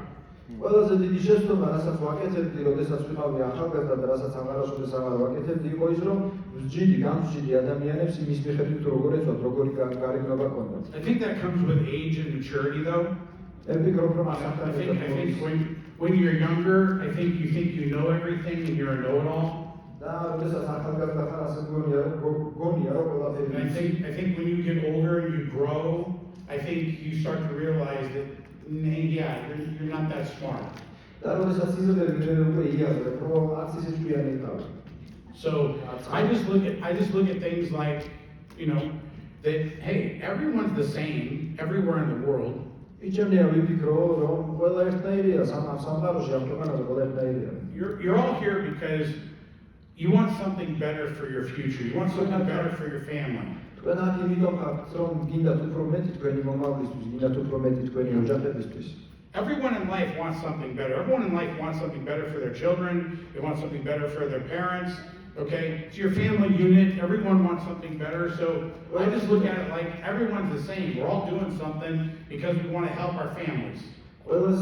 Speaker 7: ყველაზე დიდი შეცდომა, რასაც ვაკეთებდი, როდესაც ვიყავი ახალგაზრდა და რასაც ამარაშვილს აღარ ვაკეთებდი, იყო ის, რომ ვსჯიდი, გამსჯიდი ადამიანებს იმის მიხედვით, თუ როგორ ეცვათ, როგორი გარემოება ჰქონდათ.
Speaker 1: I think that comes with age and maturity, though.
Speaker 7: მე ვფიქრობ, რომ
Speaker 1: I think when you're younger, I think you know everything and you're a know-it-all.
Speaker 7: და როდესაც ახალგაზრდა ხარ, ასე გონია, რომ ყველაფერი.
Speaker 1: And I think when you get older and you grow, I think you start to realize that, yeah, you're not that smart.
Speaker 7: და როდესაც იზრდები, მე უკვე იაზრებ, რომ არც ისე ჭკვიანი ხარ.
Speaker 1: So I just look at things like, that hey, everyone's the same everywhere in the world.
Speaker 7: იჩემნია ვიფიქრო, რომ ყველა ერთნაირია, სამყაროში ამ ქვეყანაზე ყველა ერთნაირია.
Speaker 1: You're all here because you want something better for your future. You want something better for your family.
Speaker 7: თქვენ აქ იმიტომ ხართ, რომ გინდათ უფრო მეტი თქვენი მომავლისთვის, გინდათ უფრო მეტი თქვენი ოჯახებისთვის.
Speaker 1: Everyone in life wants something better. Everyone in life wants something better for their children. They want something better for their parents. Okay? It's your family unit. Everyone wants something better. So I just look at it like everyone's the same. We're all doing something because we want to help our families.
Speaker 7: ყველას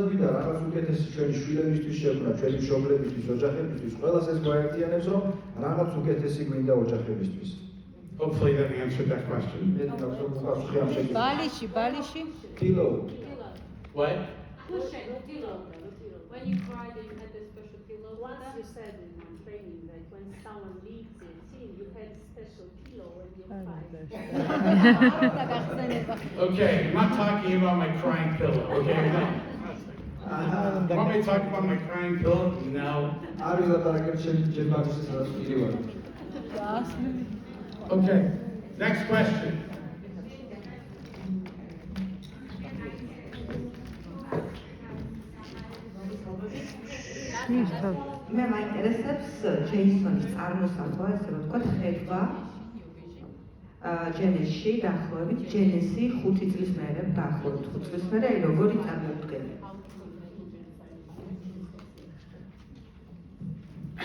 Speaker 7: გვინდა რაღაც უკეთესი ჩვენი შვილებისთვის შექმნა, ჩვენი მშობლებისთვის, ოჯახებისთვის. ყველას ეს გვაერთიანებს, რომ რაღაც უკეთესი გვინდა ოჯახებისთვის.
Speaker 1: Hopefully that answered that question.
Speaker 2: Balishi.
Speaker 7: Kilo.
Speaker 1: What?
Speaker 4: When you cried, you had a special pillow. Once you said in my training that when someone leaves the team, you had a special pillow when you cried.
Speaker 1: Okay, I'm not talking about my crying pillow. Okay, no. You want me to talk about my crying pillow? No. Okay, next question.
Speaker 10: მე მაინტერესებს ჯეისონის წარმოსახვა, ესე რომ ვთქვათ, ხედვა ჯენესში დაახლოებით, ჯენესი 5 წლის მერე, დაახლოებით 5 წლის მერე, როგორი წარმოუდგენია.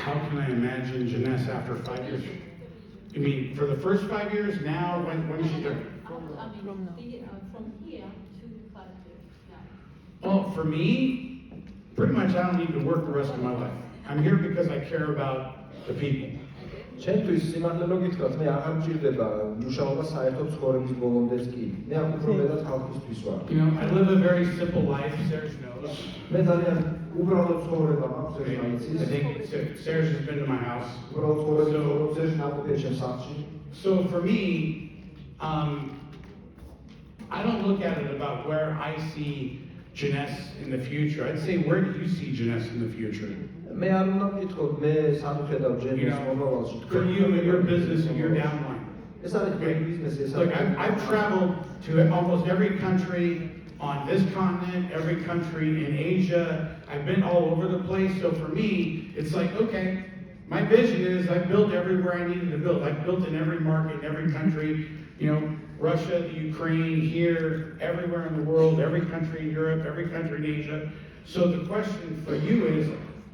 Speaker 1: How can I imagine Janice after 5 years? You mean for the first 5 years? Now, when is she there?
Speaker 2: From here to 5 years.
Speaker 1: Well, for me, pretty much I don't need to work the rest of my life. I'm here because I care about the people.
Speaker 7: ჩემთვის სიმართლე რომ გითხრათ, მე აღარ მჭირდება მუშაობა საერთო ცხოვრების ბოლომდეც კი. მე აქ უფრო მეტად ხალხისთვის ვარ.
Speaker 1: I live a very simple life, Serge knows.
Speaker 7: მე ძალიან უბრალო ცხოვრება მაქვს, ეს მაიცის.
Speaker 1: I think Serge has been to my house.
Speaker 7: უბრალო ცხოვრება ცხოვრობს, ეს ნაყოფია ჩემს სახლში.
Speaker 1: So for me, I don't look at it about where I see Janice in the future. I'd say, where do you see Janice in the future?
Speaker 7: მე არ უნდა ვკითხოთ, მე სად ვხედავ ჯენეს მომავალში.
Speaker 1: For you and your business and your downline.
Speaker 7: ეს არის თქვენი ბიზნესი, ეს
Speaker 1: Look,
Speaker 7: არის.
Speaker 1: I've traveled to almost every country on this continent, every country in Asia. I've been all over the place. So for me, it's like, okay, my vision is I've built everywhere I needed to build. I've built in every market, every country, Russia, the Ukraine, here, everywhere in the world, every country in Europe, every country in Asia. So the question for you is,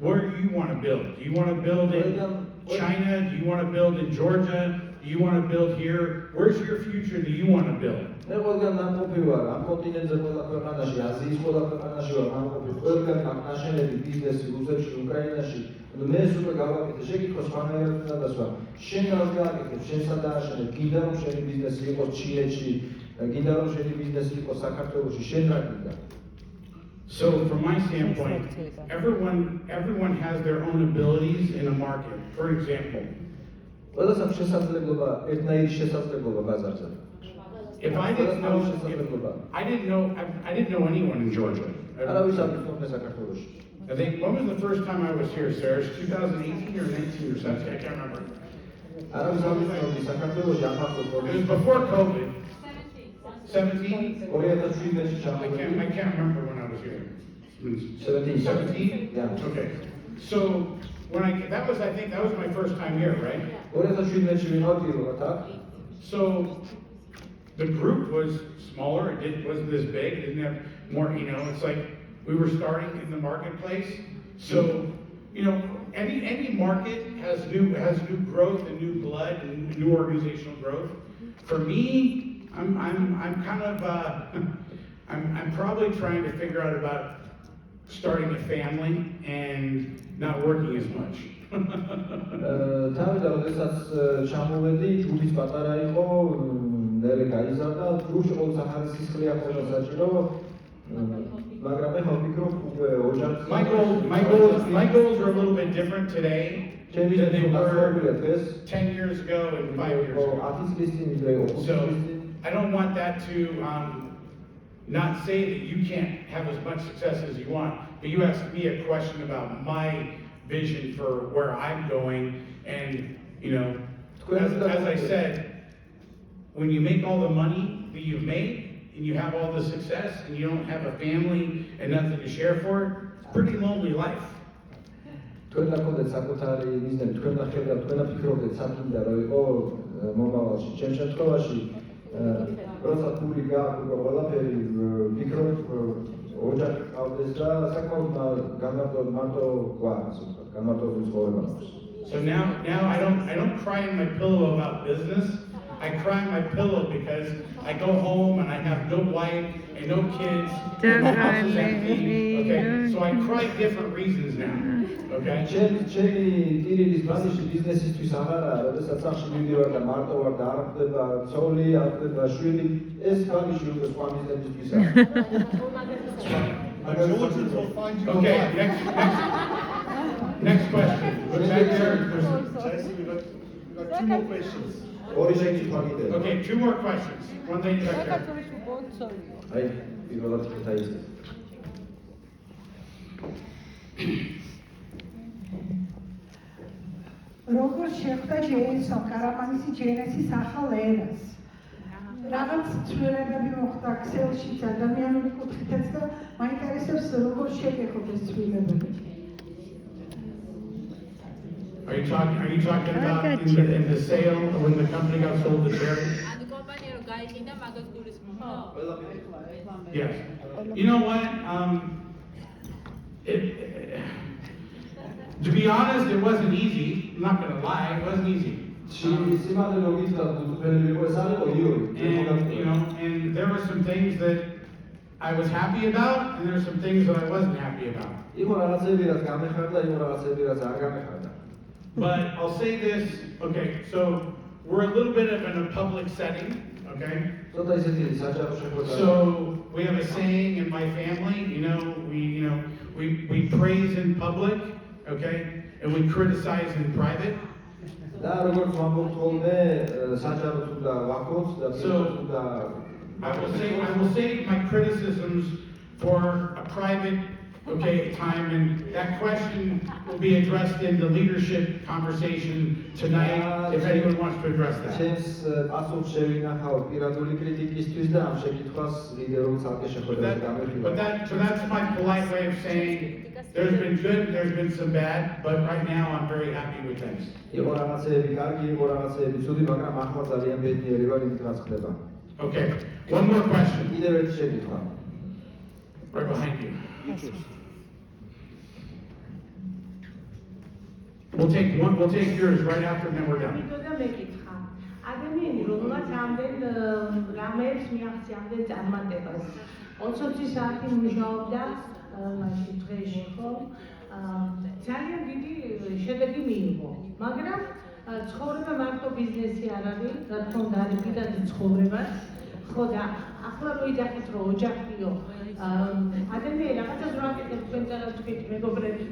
Speaker 1: where do you want to build? Do you want to build in China? Do you want to build in Georgia? Do you want to build here? Where's your future that you want to build?
Speaker 7: მე ყველგან ნამყოფი ვარ, ამ კონტინენტზე ყველა ქვეყანაში, აზიის ყველა ქვეყანაში ვარ ნამყოფი, ყველგან აქვს ნაშენები, ბიზნესი, რუსეთში, უკრაინაში. მე ეს უკვე გავაკეთე, შეკითხვა სხვანაირად უნდა დასვა. შენ რას გააკეთებ, შენ სად დააშენებ, გინდა რომ შენი ბიზნესი იყოს ჩინეთში, გინდა რომ შენი ბიზნესი იყოს საქართველოში, შენ რა გინდა?
Speaker 1: So from my standpoint, everyone has their own abilities in a market. For example,
Speaker 7: ყველას აქვს შესაძლებლობა, ერთნაირი შესაძლებლობა ბაზარზე.
Speaker 1: if I didn't know anyone in Georgia.
Speaker 7: არავის არ მithomne საქართველოში.
Speaker 1: I think, when was the first time I was here, Serge? 2018 or 19 or something? I can't remember.
Speaker 7: არავის არ მithomne საქართველოში ახალ
Speaker 1: It was before COVID. 17?
Speaker 7: 2017-ში
Speaker 1: I can't remember when I was here.
Speaker 7: 17?
Speaker 1: 17?
Speaker 7: Yeah.
Speaker 1: Okay. So I think that was my first time here, right?
Speaker 7: 2017-ში ვიყავ პირველად აქ.
Speaker 1: So the group was smaller. It wasn't this big. It didn't have more. It's like we were starting in the marketplace. So any market has new growth and new blood and new organizational growth. For me, I'm kind of I'm probably trying to figure out about starting a family and not working as much.
Speaker 7: თავიდან როდესაც ჩამოვედი, ჯგუფის პატარა იყო, მერე გაიზარდა, ჯგუფში ყოველთვის ახალი სისხლი ახლა საჭირო, მაგრამ ეხლა ვფიქრობ უკვე ოჯახს.
Speaker 1: My goals are a little bit different today than they were 10 years ago and 5 years ago. So I don't want that to not say that you can't have as much success as you want, but you asked me a question about my vision for where I'm going, and as I said, when you make all the money that you've made and you have all the success and you don't have a family and nothing to share for it, it's a pretty lonely life.
Speaker 7: თქვენ გქონდეთ საკუთარი მიზნები, თქვენ ნახევარად, თქვენ ფიქრობდეთ საფრთხე რა იყო მომავალში. ჩემ შემთხვევაში, როცა ფული გააქვს უკვე ყველაფერი, ვფიქრობ ოჯახი ყავდეს და საკმაოდ მარტო გვაქვს, გამარტოებული ცხოვრება აქვს.
Speaker 1: So now I don't cry in my pillow about business. I cry in my pillow because I go home and I have no wife and no kids. And the house is empty. Okay, so I cry different reasons now. Okay.
Speaker 7: ჩემი ტირილის ბაზისი ბიზნესისთვის აღარაა, როდესაც სახში მივიდივარ და მარტო ვარ და არ ხდება ცოლი, არ ხდება შვილი, ეს ბავშვი უკვე სხვა მიზნებისთვისაა.
Speaker 8: Georgians will find you.
Speaker 1: Okay, next question.
Speaker 8: Jason, we've got 2 more questions.
Speaker 7: Okay,
Speaker 1: 2 more questions. One thing back there.
Speaker 7: აი, პირველად ხეთაიზე.
Speaker 11: როგორ შეხვდა ჯეისონ კარამანისი ჯენესის ახალ ერას? რაღაც ცვლილებები მოხდა ქსელშიც, ადამიანური კუთხითაც და მაინტერესებს როგორ შეგეხოთ ეს ცვლილებები?
Speaker 1: Are you talking about in the sale when the company got sold to charity? Yes. You know what? To be honest, it wasn't easy. I'm not going to lie, it wasn't easy. And there were some things that I was happy about, and there were some things that I wasn't happy about. But I'll say this, okay, so we're a little bit in a public setting, okay? So we have a saying in my family, we praise in public, okay, and we criticize in private. So I will say my criticisms for a private time, and that question will be addressed in the leadership conversation tonight if anyone wants to address that. So that's my polite way of saying there's been good, there's been some bad, but right now I'm very happy with things. Okay, one more question. Right behind you. We'll take yours right after, and then we're done.
Speaker 11: ადამიანი რომელსაც ამდენ რამეებს მიაღწია ამდენ წარმატებას 20 საათი მუშაობდა მაშინ დღეში ხო ძალიან დიდი შედეგი მიიღო მაგრამ ცხოვრება მარტო ბიზნესი არ არის რა თქმა უნდა არის პირადი ცხოვრებაც ხო და ახლა მოიძახით რომ ოჯახიო ადამიანი რაღაცას რო აკეთებს თქვენ წარაცხით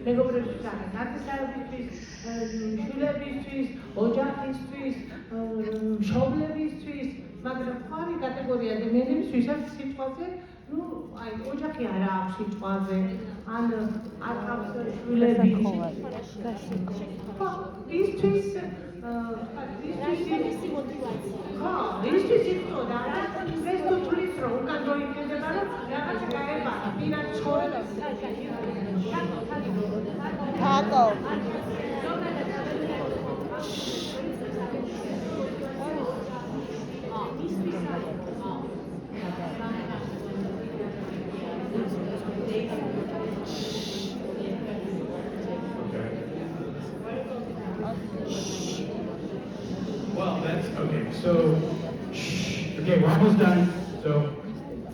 Speaker 11: მეგობრებისთვის სახით ნათესავებისთვის შვილებისთვის ოჯახისთვის მშობლებისთვის მაგრამ ხარი კატეგორია ადამიანების ვისაც სიტყვაზე აი ოჯახი არა აქვს სიტყვაზე ან არ ყავს შვილები ხო ისთვის ისთვის იწოდა რა ეს თუ თulis რომ უკან მოიქმედება რომ რაღაც გაება პირად ცხოვრებას კაკო
Speaker 1: Well, that's okay. So, okay, we're almost done.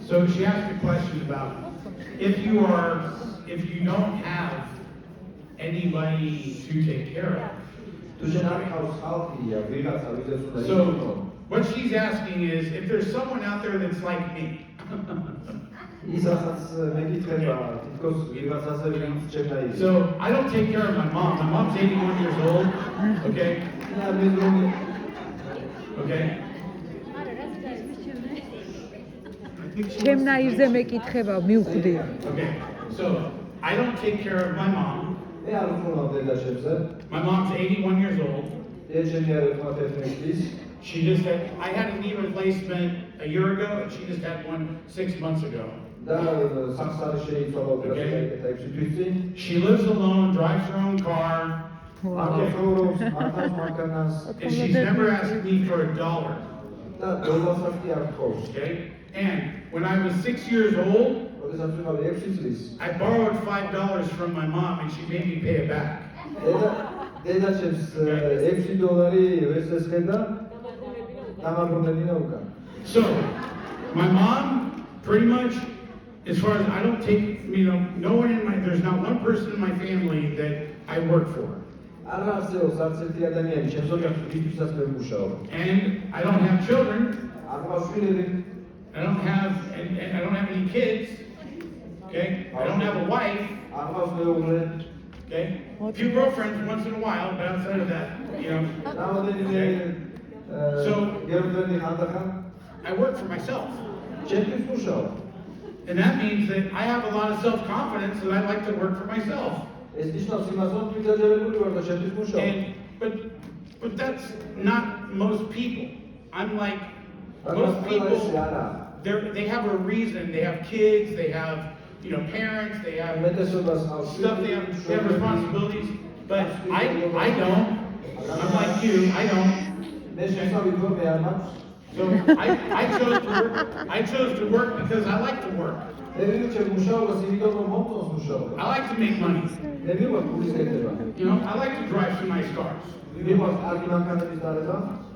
Speaker 1: So she asked a question about if if you don't have anybody to take care of. So what she's asking is if there's someone out there that's like me. So I don't take care of my mom. My mom's 81 years old. Okay? Okay? Okay. So I don't take care of my mom. My mom's 81 years old. She just had, I had a knee replacement a year ago, and she just had one 6 months ago. Okay. She lives alone, drives her own car. Okay. And she's never asked me for $1. Okay. And when I was 6 years old, I borrowed $5 from my mom, and she made me pay it back. So, my mom, pretty much, as far as I don't take, no one in my, there's not one person in my family that I work for. And I don't have children. I don't have any kids. Okay? I don't have a wife. Okay? A few girlfriends once in a while, but outside of that, Okay? So I work for myself. And that means that I have a lot of self-confidence that I like to work for myself. But that's not most people. I'm like most people. They have a reason. They have kids. They have parents. They have stuff. They have responsibilities. But I don't. I'm like you. I don't. So I chose to work because I like to work. I like to make money. I like to drive some nice cars.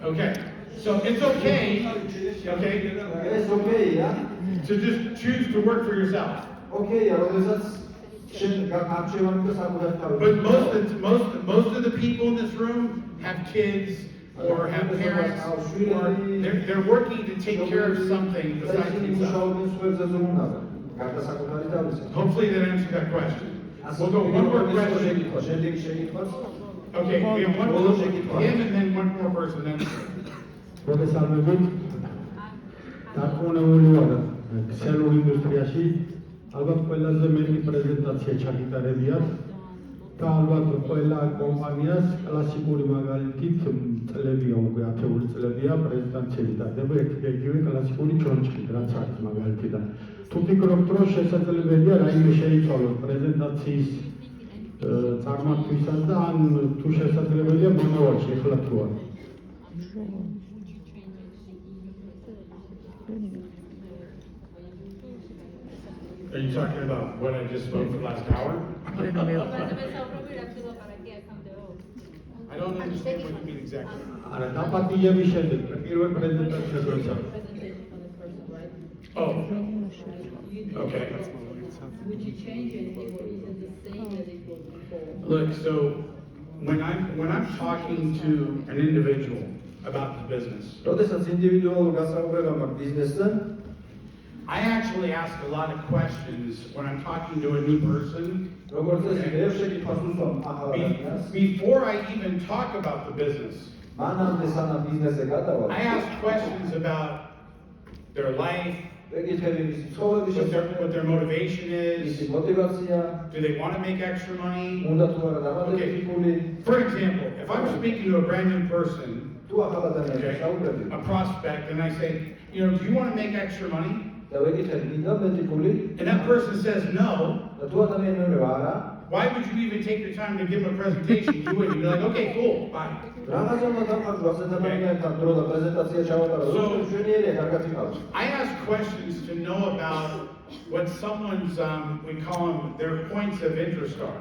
Speaker 1: Okay. So it's okay. To just choose to work for yourself. But most of the people in this room have kids or have parents, or they're working to take care of something besides themselves. Hopefully that answered that question. We'll go one more question. Okay, we have one more, him and then one more person. Then.
Speaker 12: ქსელურ ინდუსტრიაში ალბათ ყველაზე მეტი პრეზენტაცია ჩაგიტარებიათ და ალბათ ყველა კომპანიას კლასიკური მაგალითით წლებია უკვე ათეული წლებია პრეზენტაციები ტარდება ერთ-ერთი კლასიკური ჩონჩხით რაც არის მაგალითი და თუ ფიქრობთ რომ შესაძლებელია რაიმე შეიცვალოს პრეზენტაციის წარმართვისას და ან თუ შესაძლებელია მომავალში ეხლა თუ არა
Speaker 1: Are you talking about what I just spoke for the last hour? I don't understand what you mean exactly. Oh. Okay.
Speaker 2: Would you change anything or is it the same as it was before?
Speaker 1: Look, so when I'm talking to an individual about the business, I actually ask a lot of questions when I'm talking to a new person. Before I even talk about the business, I ask questions about their life, what their motivation is. Do they want to make extra money? Okay. For example, if I'm speaking to a brand new person, a prospect, and I say, do you want to make extra money? And that person says no. Why would you even take the time to give them a presentation? You wouldn't. You'd be like, okay, cool, bye. So I ask questions to know about what someone's, we call them, their points of interest are.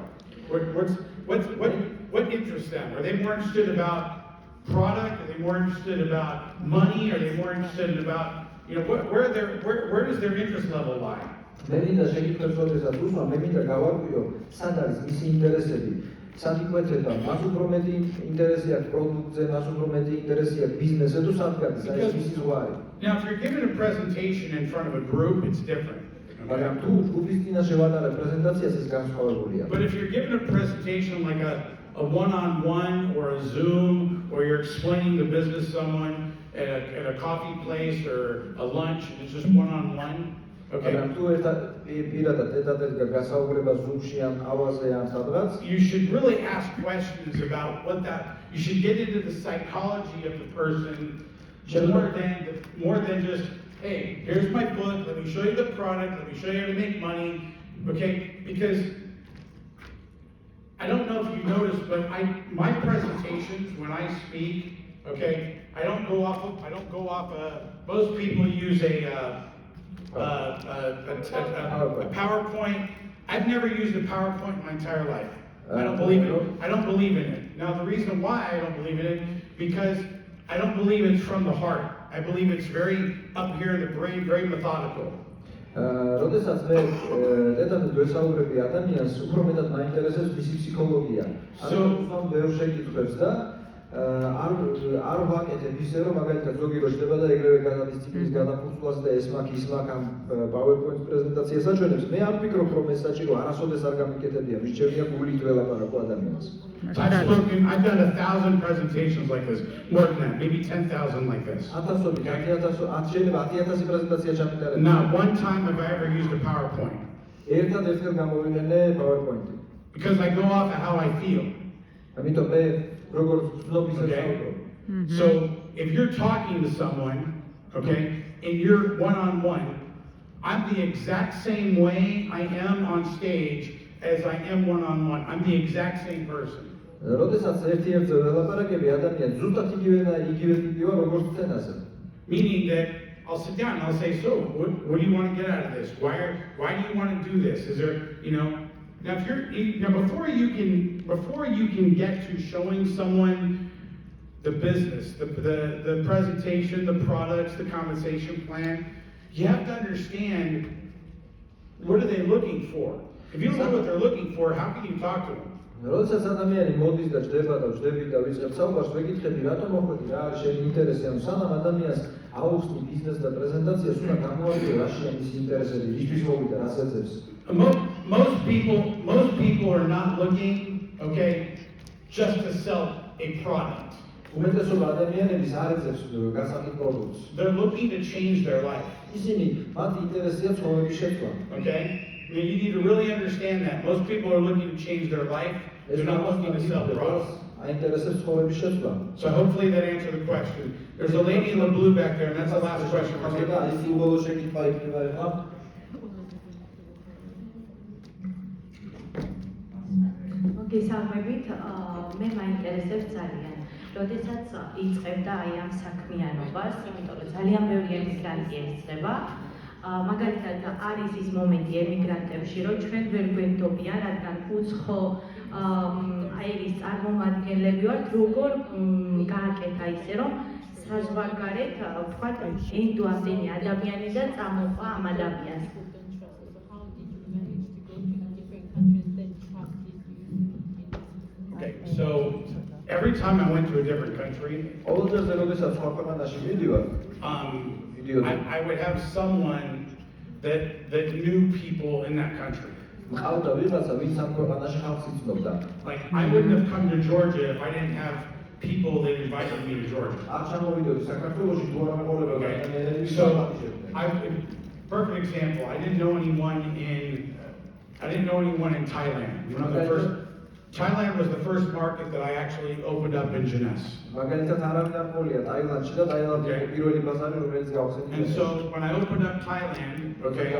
Speaker 1: What interests them? Are they more interested about product? Are they more interested about money? Are they more interested about, where does their interest level lie?
Speaker 7: მე მინდა შეკითხვებს როდესაც უსვა, მე მინდა გავარკვიო, სად არის მისი ინტერესები. სად იკვეთება, მას უფრო მეტი ინტერესი აქვს პროდუქტზე, მას უფრო მეტი ინტერესი აქვს ბიზნესზე თუ სად გადის, აი ეს მისი ზღვარი.
Speaker 1: Now, if you're giving a presentation in front of a group, it's different.
Speaker 7: მაგრამ თუ ჯგუფის წინაშე ვატარებ პრეზენტაციას, ეს განსხვავებულია.
Speaker 1: But if you're giving a presentation like a one-on-one or a Zoom, or you're explaining the business to someone at a coffee place or a lunch, and it's just one-on-one, okay? You should really ask questions about what that. You should get into the psychology of the person more than just, hey, here's my book. Let me show you the product. Let me show you how to make money. Okay, because I don't know if you noticed, but my presentations when I speak, okay, I don't go off. Most people use a PowerPoint. I've never used a PowerPoint in my entire life. I don't believe in it. I don't believe in it. Now the reason why I don't believe in it, because I don't believe it's from the heart. I believe it's very up here in the brain, very methodical.
Speaker 7: როდესაც მე დეტალურად ვესაუბრები ადამიანს, უფრო მეტად მაინტერესებს მისი ფსიქოლოგია. ანუ ბევრ შეკითხვებს და არ ვაკეთებ ისე რომ მაგალითად ზოგი რო შდება და ეგრევე გადადის ციკლის გადაფუძვლას და ეს მაქვს ის მაქვს ამ PowerPoint პრეზენტაციას აჩვენებს. მე არ ვფიქრობ რომ ეს საჭირო არასოდეს არ გამიკეთებია, მის შემიძლია გულით ველაპარაკო ადამიანს.
Speaker 1: I've done 1,000 presentations like this, more than that, maybe 10,000 like this. Not one time have I ever used a PowerPoint. Because I go off of how I feel. Okay? So if you're talking to someone, okay, and you're one-on-one, I'm the exact same way I am on stage as I am one-on-one. I'm the exact same person. Meaning that I'll sit down and I'll say, so what do you want to get out of this? Why do you want to do this? Is there, now if before you can get to showing someone the business, the presentation, the products, the compensation plan, you have to understand what are they looking for. If you don't know what they're looking for, how can you talk to them?
Speaker 7: როდესაც ადამიანი მოდის და ჭდება და ჭდები და ვიწყებ საუბარს, ვეკითხები რატომ მოხვედი, რა არის შენი ინტერესი, ანუ სანამ ადამიანს აუხსნი ბიზნეს და პრეზენტაციას, უნდა გამოაჩინო რა შენი მისი ინტერესები, ისთვის მოვიდა, რას ეძებს. Most people are not looking, okay, just to sell a product. უმეტესობა ადამიანების არ ეძებს გასაღებ პროდუქტს. They're looking to change their life. ისინი მათ ინტერესია ცხოვრების შეცვლა. Okay? I mean, you need to really understand that. Most people are looking to change their life. They're not looking to sell products. So hopefully that answered the question. There's a lady in the blue back there, and that's the last question.
Speaker 13: მოგესალმებით, მე მაინტერესებს ძალიან. როდესაც იწყებდა აი ამ საქმიანობას, იმიტომ რომ ძალიან ბევრი ემიგრანტი ეძება. მაგალითად არის ის მომენტი ემიგრანტებში, რომ ჩვენ ვერ გვენდობიან, რადგან უცხო აირის წარმომადგენლები ვართ, როგორ გააკეთა ისე, რომ საზღვარგარეთ, ვთქვათ, ინდუამდენი ადამიანი და წამოყვა ამ ადამიანს.
Speaker 1: Okay, so every time I went to a different country, I would have someone that knew people in that country. Like I wouldn't have come to Georgia if I didn't have people that invited me to Georgia. Okay. So, perfect example. I didn't know anyone in Thailand. Thailand was the first market that I actually opened up in Jennesi. And so when I opened up Thailand, okay,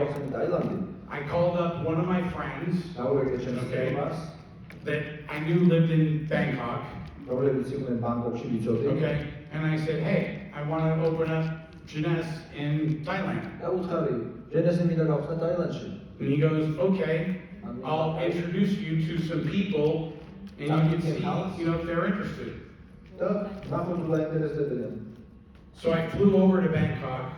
Speaker 1: I called up one of my friends, okay, that I knew lived in Bangkok. Okay, and I said, hey, I want to open up Jennesi in Thailand. And he goes, okay. I'll introduce you to some people, and you can see, if they're interested. So I flew over to Bangkok,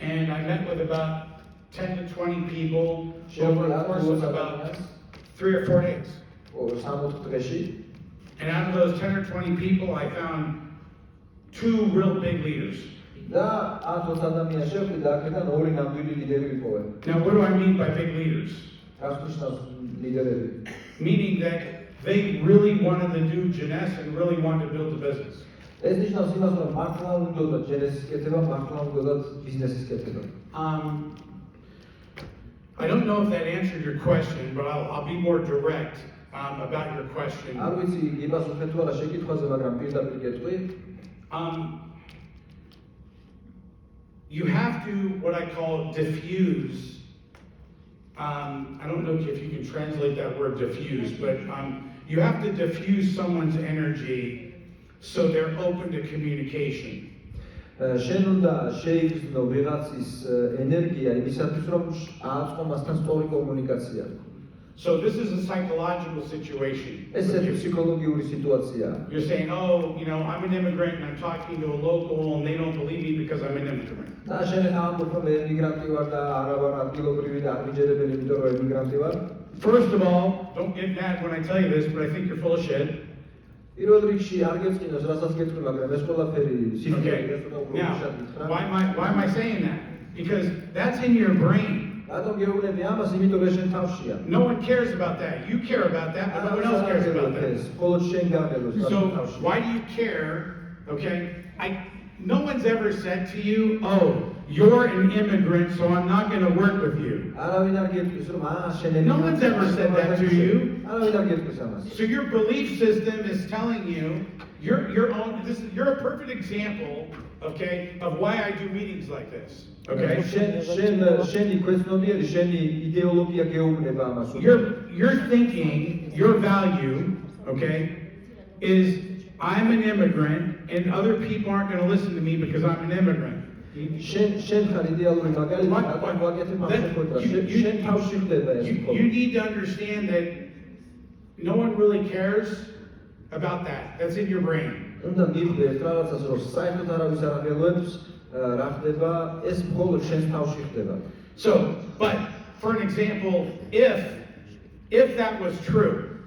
Speaker 1: and I met with about 10 to 20 people over the course of about 3 or 4 days. And out of those 10 or 20 people, I found 2 real big leaders. Now, what do I mean by big leaders? Meaning that they really wanted to do Jenness and really wanted to build the business. I don't know if that answered your question, but I'll be more direct about your question. You have to, what I call, diffuse. I don't know if you can translate that word diffuse, but you have to diffuse someone's energy so they're open to communication.
Speaker 7: შენ უნდა შეიგრძნო ვიღაცის ენერგია იმისათვის რომ ააწყო მასთან სწორი კომუნიკაცია.
Speaker 1: So this is a psychological situation.
Speaker 7: ესეთი ფსიქოლოგიური სიტუაციაა.
Speaker 1: You're saying, oh, you know, I'm an immigrant and I'm talking to a local and they don't believe me because I'm an immigrant.
Speaker 7: და შენ ამბობ რომ ემიგრანტი ვარ და არა ვარ ადგილობრივი და აღმიჯერებელი, იმიტომ რომ ემიგრანტი ვარ.
Speaker 1: First of all, don't get mad when I tell you this, but I think you're full of shit.
Speaker 7: პირველ რიგში არ გეწყინოს, რასაც გეტყვი, მაგრამ ეს ყველაფერი სიფრთხილეა.
Speaker 1: Now, why am I saying that? Because that's in your brain.
Speaker 7: რატომ გეუბნები ამას? იმიტომ რომ შენ თავშია.
Speaker 1: No one cares about that. You care about that, but no one else cares about that.
Speaker 7: მხოლოდ შენ გაგელოს.
Speaker 1: So why do you care? Okay, no one's ever said to you, oh, you're an immigrant, so I'm not going to work with you. No one's ever said that to you. So your belief system is telling you you're a perfect example, okay, of why I do meetings like this. Okay? Your thinking, your value, okay, is I'm an immigrant and other people aren't going to listen to me because I'm an immigrant. You need to understand that no one really cares about that. That's in your brain. So, but for an example, if that was true,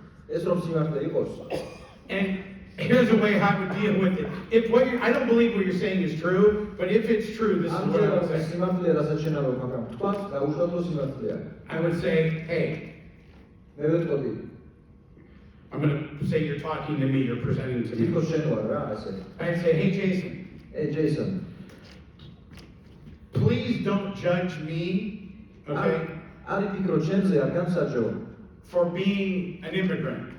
Speaker 1: and here's a way I would deal with it. I don't believe what you're saying is true, but if it's true, this is what I would say. I would say, hey, I'm going to say you're talking to me, you're presenting to me. I'd say, hey, Jason.
Speaker 7: Hey, Jason.
Speaker 1: Please don't judge me, okay, for being an immigrant.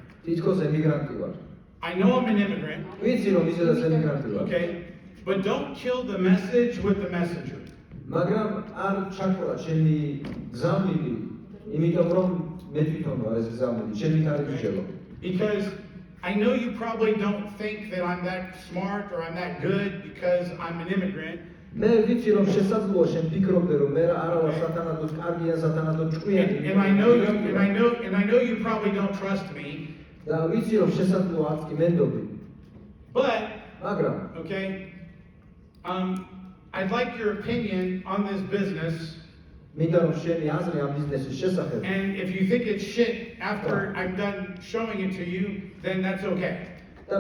Speaker 1: I know I'm an immigrant, okay, but don't kill the message with the messenger. Because I know you probably don't think that I'm that smart or I'm that good because I'm an immigrant. And I know you probably don't trust me. But, okay, I'd like your opinion on this business. And if you think it's shit after I'm done showing it to you, then that's okay. But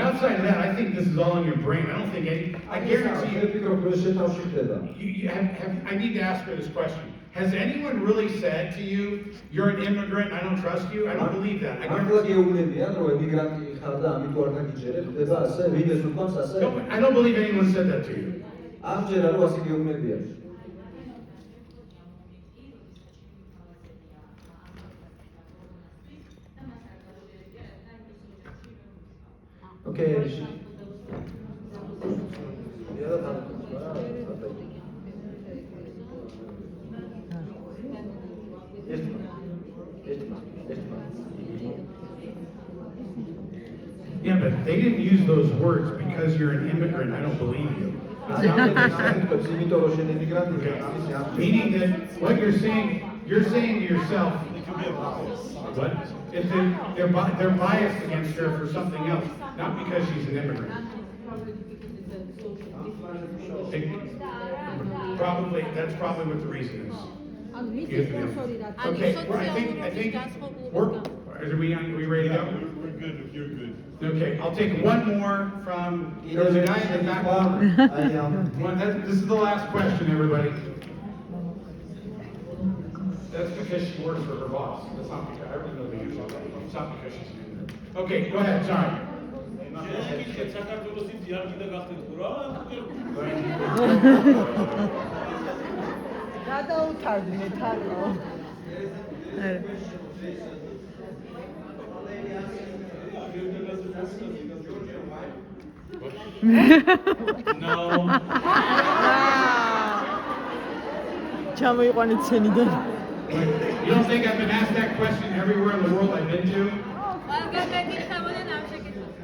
Speaker 1: outside of that, I think this is all in your brain. I don't think I guarantee you. I need to ask her this question. Has anyone really said to you, you're an immigrant, I don't trust you? I don't believe that. I don't believe anyone said that to you.
Speaker 7: Okay.
Speaker 1: Yeah, but they didn't use those words because you're an immigrant. I don't believe you. Meaning that what you're saying to yourself, what? If they're biased against her for something else, not because she's an immigrant.
Speaker 2: probably because it's a social difference.
Speaker 1: Probably, that's probably what the reason is. Okay, well, I think are we ready to go?
Speaker 8: We're good if you're good.
Speaker 1: Okay, I'll take one more from, there was a guy in the back. This is the last question, everybody. That's because she works for her boss. That's not because, I really know the answer. It's not because she's in there. Okay, go ahead, sorry. No.
Speaker 14: ჩამოიყვანეთ ცენიდან.
Speaker 1: You don't think I've been asked that question everywhere in the world I've been to?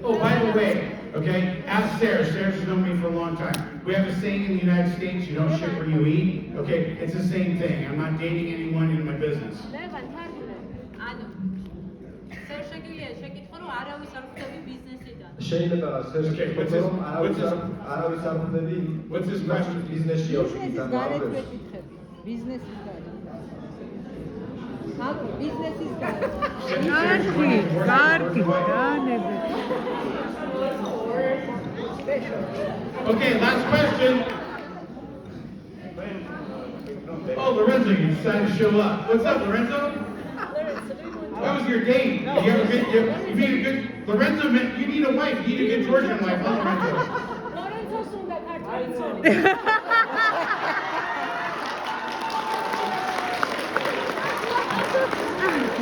Speaker 1: Oh, by the way, okay, ask Sarah. Sarah's known me for a long time. We have a saying in the United States, you don't shit where you eat. Okay, it's the same thing. I'm not dating anyone in my business.
Speaker 7: შეიძლება სერტიფიკატი რომ არავის არ ხვდები
Speaker 1: What's this question?
Speaker 7: ბიზნესში
Speaker 14: ბიზნესის გარეთ ვეკითხები. ბიზნესის გარეთ. ბიზნესის გარეთ.
Speaker 1: Okay, last question. Oh, Lorenzo, you decided to show up. What's up, Lorenzo? That was your date. You need a good Lorenzo. You need a wife. You need a good Georgian wife, huh, Lorenzo?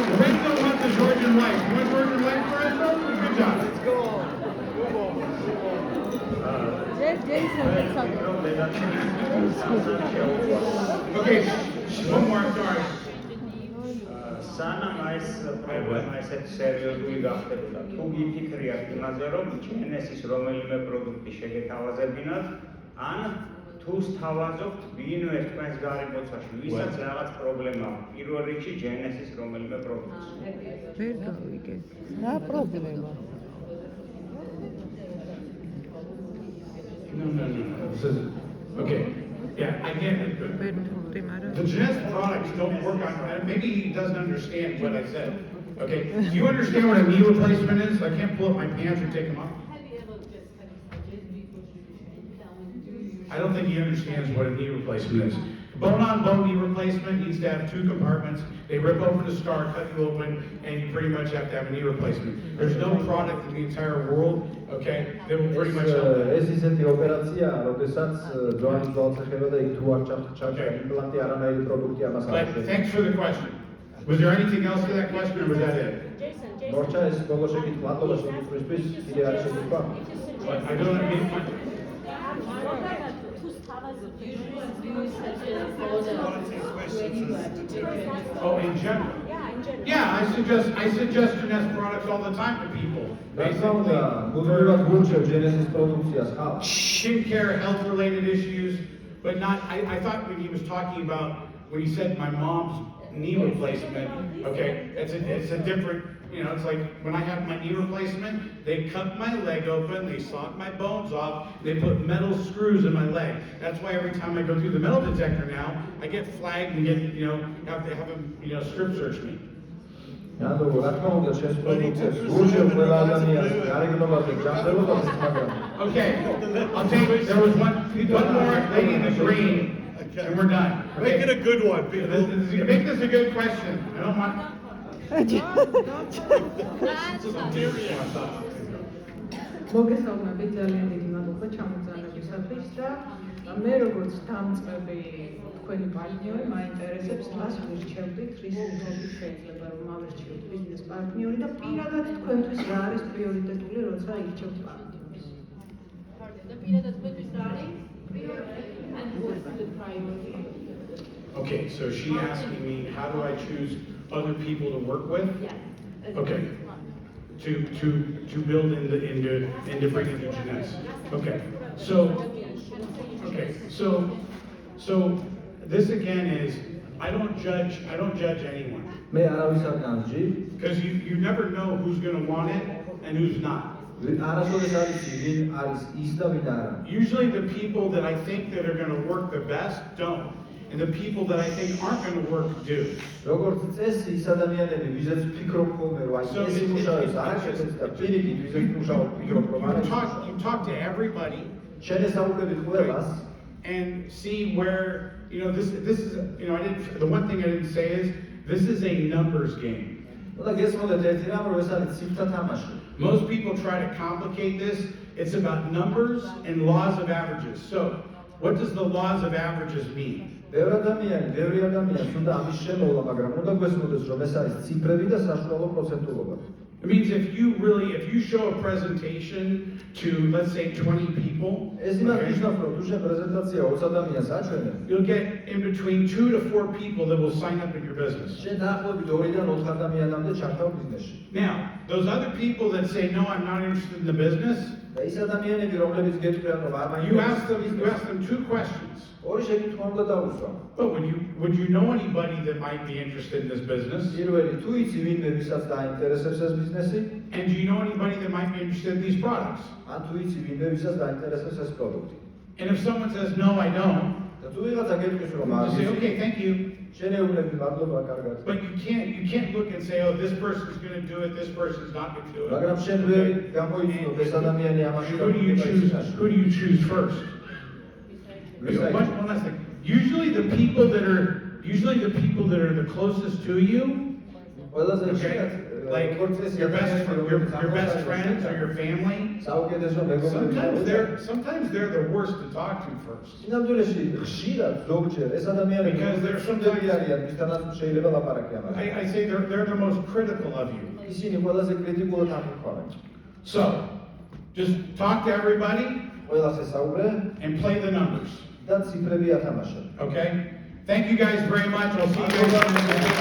Speaker 1: Lorenzo wants a Georgian wife. You want a Georgian wife, Lorenzo? Good job. Let's go. Okay, one more. Sorry.
Speaker 15: სანამ ეს პრობლემა ესეთ სერიოზული გახდებოდა, თუ გიფიქრიათ იმაზე, რომ ჯენესის რომელიმე პროდუქტი შეგეთავაზებინათ, ან თუ სთავაზობთ ვინმე თქვენს გარემოცვაში, ვისაც რაღაც პრობლემა აქვს, პირველ რიგში ჯენესის რომელიმე პროდუქტს.
Speaker 14: ვერ გავიგე. რა პრობლემა?
Speaker 1: No. This is okay. Yeah, I get it. The Genesis products don't work on. Maybe he doesn't understand what I said. Okay, do you understand what a knee replacement is? I can't pull up my pants or take them off. I don't think he understands what a knee replacement is. Bone-on-bone knee replacement needs to have two compartments. They rip open the scar, cut you open, and you pretty much have to have a knee replacement. There's no product in the entire world, okay, that will pretty much help that.
Speaker 7: ეს ისეთი ოპერაცია, როდესაც ძვანის ძალს ეხება და იქ თუ არ ჩაჭრა იმპლანტი არანაირი პროდუქტი ამას არ
Speaker 1: But thanks for the question. Was there anything else to that question, or was that it?
Speaker 7: მორჩა ეს ბოლო შეკითხვა, მადლობა შეკითხვისთვის, კიდე არის შეკითხვა?
Speaker 1: I don't mean. Oh, in general? Yeah, I suggest Genesis products all the time to people. Skin care, health-related issues, but not. I thought when he was talking about when he said my mom's knee replacement. Okay, it's a different. You know, it's like when I have my knee replacement, they cut my leg open, they sawed my bones off, they put metal screws in my leg. That's why every time I go through the metal detector now, I get flagged and get, have to have them, strip search me. Okay, I'll take, there was one more lady in the green, and we're done. Okay.
Speaker 8: Make it a good one, people.
Speaker 1: Make this a good question. I don't want.
Speaker 11: მოგესალმებით, ძალიან დიდი მადლობა ჩამოწანებისათვის და მე როგორც დამწყები თქვენი პარტნიორი მაინტერესებს რას ვირჩევდით, რის მიხედვით შეიძლება რომ ავირჩიოთ ბიზნეს პარტნიორი და პირადად თქვენთვის რა არის პრიორიტეტული, როცა ირჩევთ პარტნიორს.
Speaker 2: და პირადად თქვენთვის რა არის priority and what's the priority?
Speaker 1: Okay, so she asking me how do I choose other people to work with?
Speaker 2: Yes.
Speaker 1: Okay. To build into bring into Genesis. Okay. So this again is I don't judge anyone. Because you never know who's going to want it and who's not.
Speaker 7: არასოდეს არ იცი ვინ არის ის და ვინ არა.
Speaker 1: Usually the people that I think that are going to work the best don't. And the people that I think aren't going to work do.
Speaker 7: როგორც წესი ის ადამიანები ვიზეც ფიქრობ ხოლმე რომ აი ეს იმუშავებს არაკეთებს და პირიქით ვიზეც მუშაობ ფიქრობ რომ არა
Speaker 1: You talk to everybody
Speaker 7: შენ ესაუბრები ყველას
Speaker 1: and see where this is I didn't the one thing I didn't say is this is a numbers game.
Speaker 7: და გესმოდეთ ერთი რამ რომ ეს არის ციფრთა თამაში.
Speaker 1: Most people try to complicate this. It's about numbers and laws of averages. So, what does the laws of averages mean?
Speaker 7: ბევრი ადამიანს უნდა ამის შემოვლა, მაგრამ უნდა გვესმოდეს რომ ეს არის ციფრები და საშუალო პროცენტულობა.
Speaker 1: It means if you show a presentation to let's say 20 people,
Speaker 7: ეს იმას ნიშნავს რომ თუ შენ პრეზენტაცია 20 ადამიანს აჩვენებ,
Speaker 1: you'll get in between 2 to 4 people that will sign up in your business.
Speaker 7: შენ დაახლოებით 2-დან 4 ადამიანამდე ჩართავ ბიზნესში.
Speaker 1: Now, those other people that say no, I'm not interested in the business,
Speaker 7: და ის ადამიანები რომლებიც გეტყვიან რომ არ
Speaker 1: you ask them 2 questions.
Speaker 7: ორი შეკითხვა უნდა დავუსვა.
Speaker 1: But would you know anybody that might be interested in this business?
Speaker 7: პირველი თუ იცი ვინმე ვისაც დაინტერესებს ეს ბიზნესი?
Speaker 1: And do you know anybody that might be interested in these products?
Speaker 7: ან თუ იცი ვინმე ვისაც დაინტერესებს ეს პროდუქტი?
Speaker 1: And if someone says no, I don't,
Speaker 7: და თუ ვიღაცა გეტყვის რომ არ
Speaker 1: you say okay, thank you.
Speaker 7: შენეუბნები მადლობა კარგად.
Speaker 1: But you can't look and say, oh, this person's going to do it, this person's not going to do it.
Speaker 7: მაგრამ შენ ვერ გამოიწვევ ეს ადამიანი ამაში
Speaker 1: Who do you choose first? One last thing. Usually the people that are the closest to you, okay, like your best friends or your family, sometimes they're the worst to talk to first. I say they're the most critical of you. So, just talk to everybody and play the numbers. Okay? Thank you guys very much. I'll see you guys.